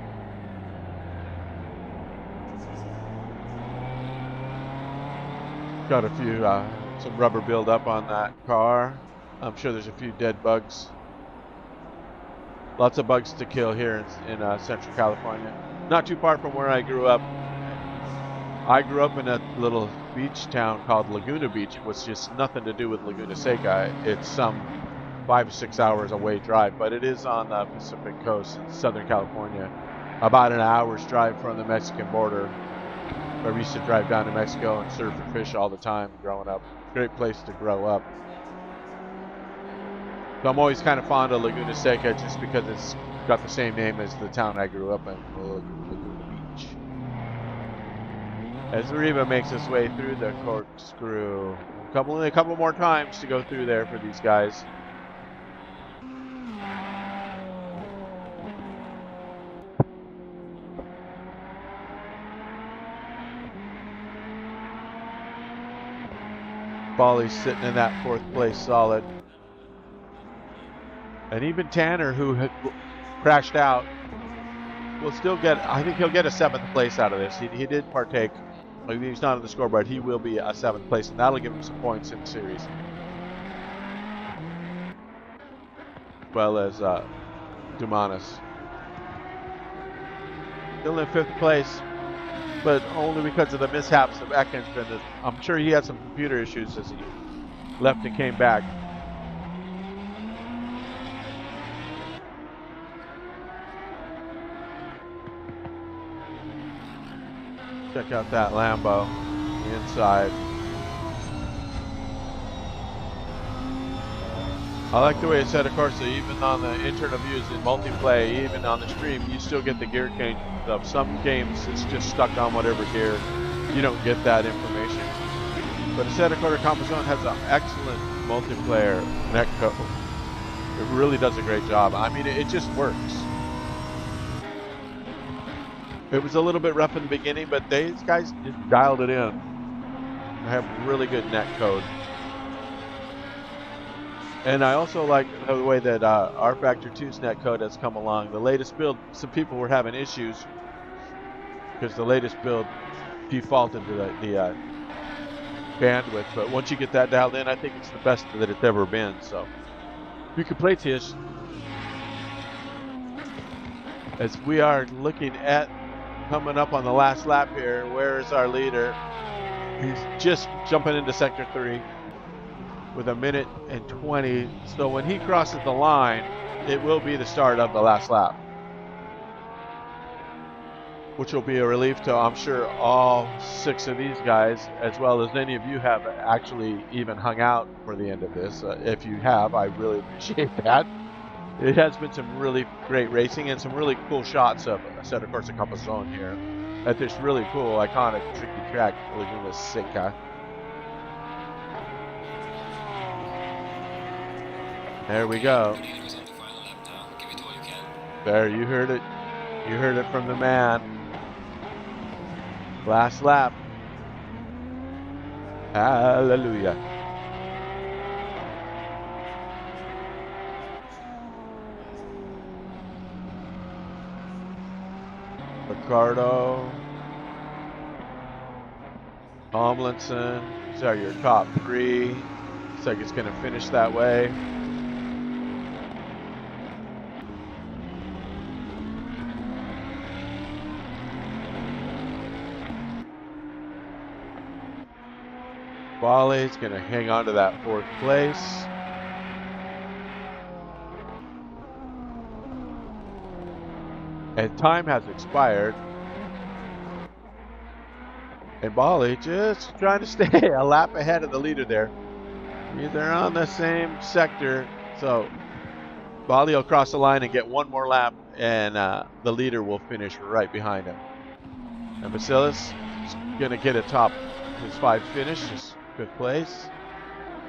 Got a few, some rubber buildup on that car. I'm sure there's a few dead bugs. Lots of bugs to kill here in Central California. Not too far from where I grew up. I grew up in a little beach town called Laguna Beach. It was just nothing to do with Laguna Seca. It's some 5 or 6 hours away drive, but it is on the Pacific coast in Southern California. About an hour's drive from the Mexican border. I used to drive down to Mexico and surf and fish all the time growing up. Great place to grow up. So I'm always kind of fond of Laguna Seca just because it's got the same name as the town I grew up in, Laguna Beach. As Riva makes his way through the corkscrew. A couple more times to go through there for these guys. Bolly's sitting in that 4th place solid. And even Tanner, who had crashed out, will still get, I think he'll get a 7th place out of this. He did partake. Maybe he's not on the scoreboard. He will be a 7th place, and that'll give him some points in the series. As well as Dumanis. Still in 5th place, but only because of the mishaps of Ekins. And I'm sure he had some computer issues as he left and came back. Check out that Lambo, the inside. I like the way it's set, of course, even on the internal views in multiplay, even on the stream, you still get the gear change of some games. It's just stuck on whatever gear. You don't get that information. But a Center Comp Zone has an excellent multiplayer netcode. It really does a great job. I mean, it just works. It was a little bit rough in the beginning, but these guys just dialed it in. They have really good netcode. And I also like the way that R Factor 2's netcode has come along. The latest build, some people were having issues because the latest build defaulted to the bandwidth. But once you get that dialed in, I think it's the best that it's ever been. So you can play Tish. As we are looking at coming up on the last lap here, where is our leader? He's just jumping into Sector 3 with 1:20. So when he crosses the line, it will be the start of the last lap, which will be a relief to, I'm sure, all 6 of these guys, as well as any of you have actually even hung out for the end of this. If you have, I really appreciate that. It has been some really great racing and some really cool shots of Center Comp Zone here at this really cool, iconic, tricky track, Laguna Seca. There we go. There, you heard it. You heard it from the man. Last lap. Hallelujah. Ricardo, Tomlinson, these are your top 3. Looks like it's going to finish that way. Bali's going to hang on to that 4th place. And time has expired. And Bali just trying to stay a lap ahead of the leader there. They're on the same sector. So Bali will cross the line and get one more lap, and the leader will finish right behind him. And Vasilis is going to get atop his 5 finish, just good place.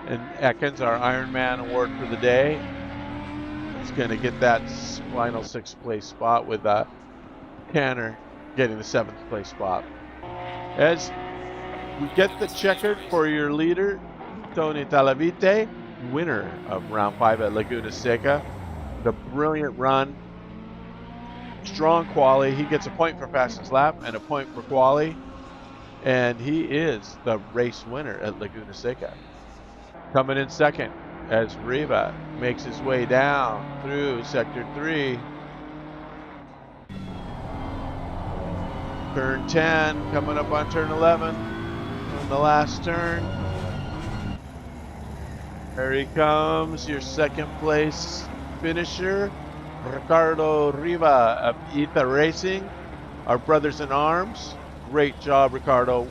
And Ekins, our Ironman award for the day, is going to get that final 6th place spot, with Tanner getting the 7th place spot. As we get the checkered for your leader, Tony Talavite, winner of round 5 at Laguna Seca. The brilliant run, strong quali. He gets a point for fastest lap and a point for quali, and he is the race winner at Laguna Seca. Coming in second as Riva makes his way down through sector 3. Turn 10, coming up on turn 11 on the last turn. There he comes, your 2nd place finisher, Ricardo Riva of ETA Racing, our brothers in arms. Great job, Ricardo.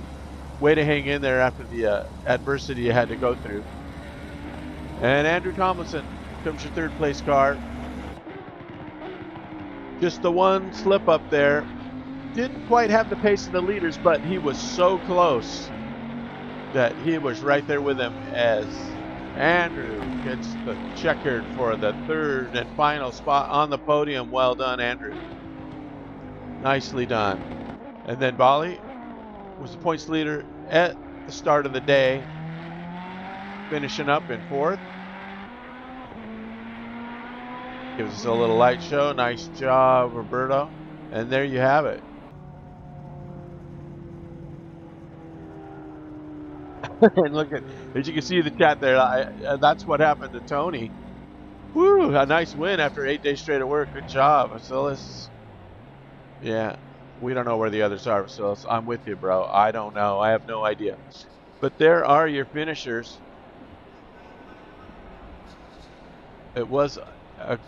Way to hang in there after the adversity you had to go through. And Andrew Tomlinson comes your 3rd place car. Just the one slip up there. Didn't quite have the pace of the leaders, but he was so close that he was right there with him as Andrew gets the checkered for the 3rd and final spot on the podium. Well done, Andrew. Nicely done. And then Bali was the points leader at the start of the day, finishing up in 4th. Gives us a little light show. Nice job, Roberto. And there you have it. And look at, as you can see the chat there, that's what happened to Tony. Woo, a nice win after 8 days straight of work. Good job, Vasilis. Yeah, we don't know where the others are, Vasilis. I'm with you, bro. I don't know. I have no idea. But there are your finishers. It was a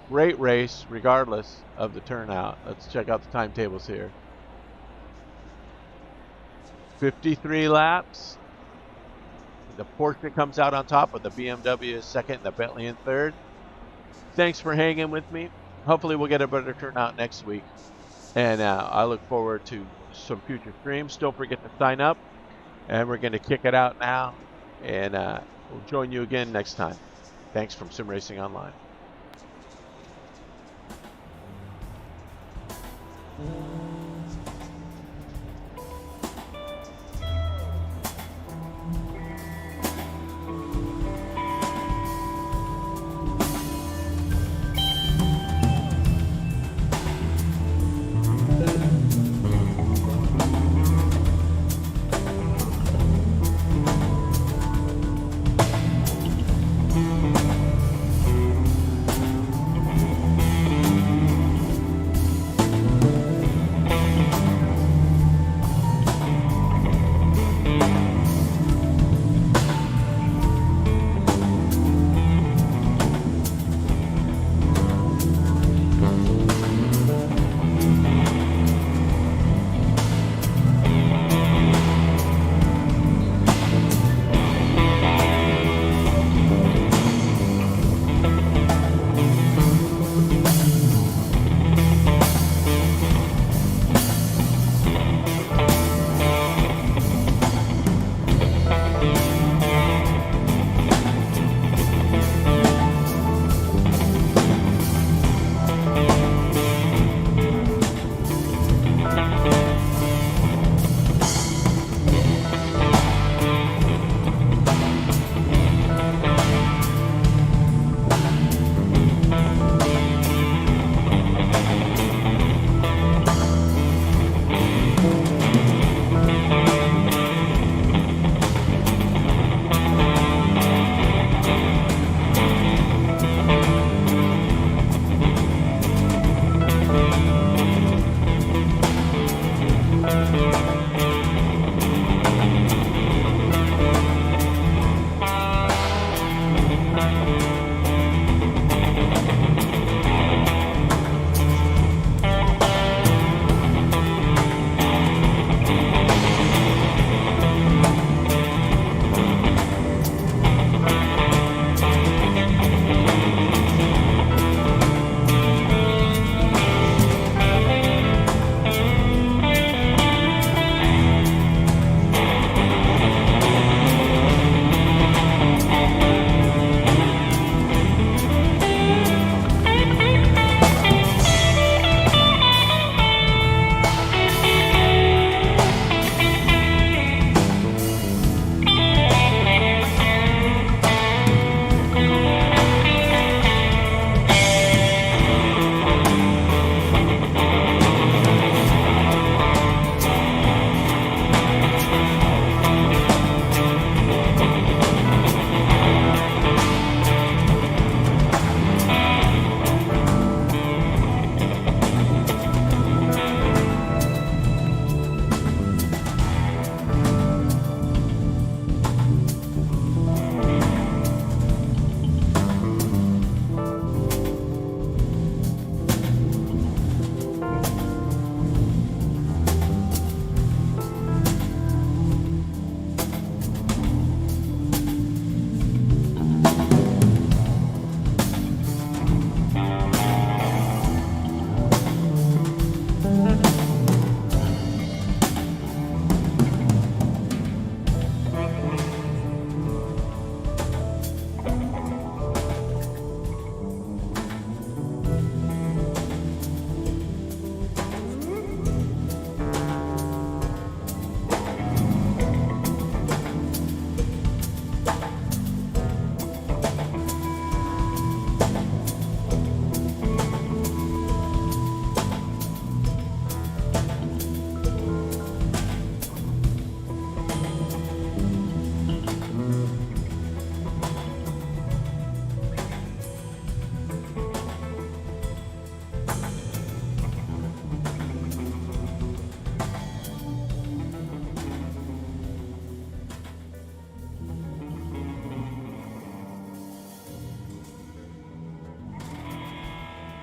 great race, regardless of the turnout. Let's check out the timetables here. 53 laps. The Porsche comes out on top, with the BMW is 2nd and the Bentley in 3rd. Thanks for hanging with me. Hopefully we'll get a better turnout next week. And I look forward to some future streams. Don't forget to sign up. And we're going to kick it out now. And we'll join you again next time. Thanks from SimRacingOnline.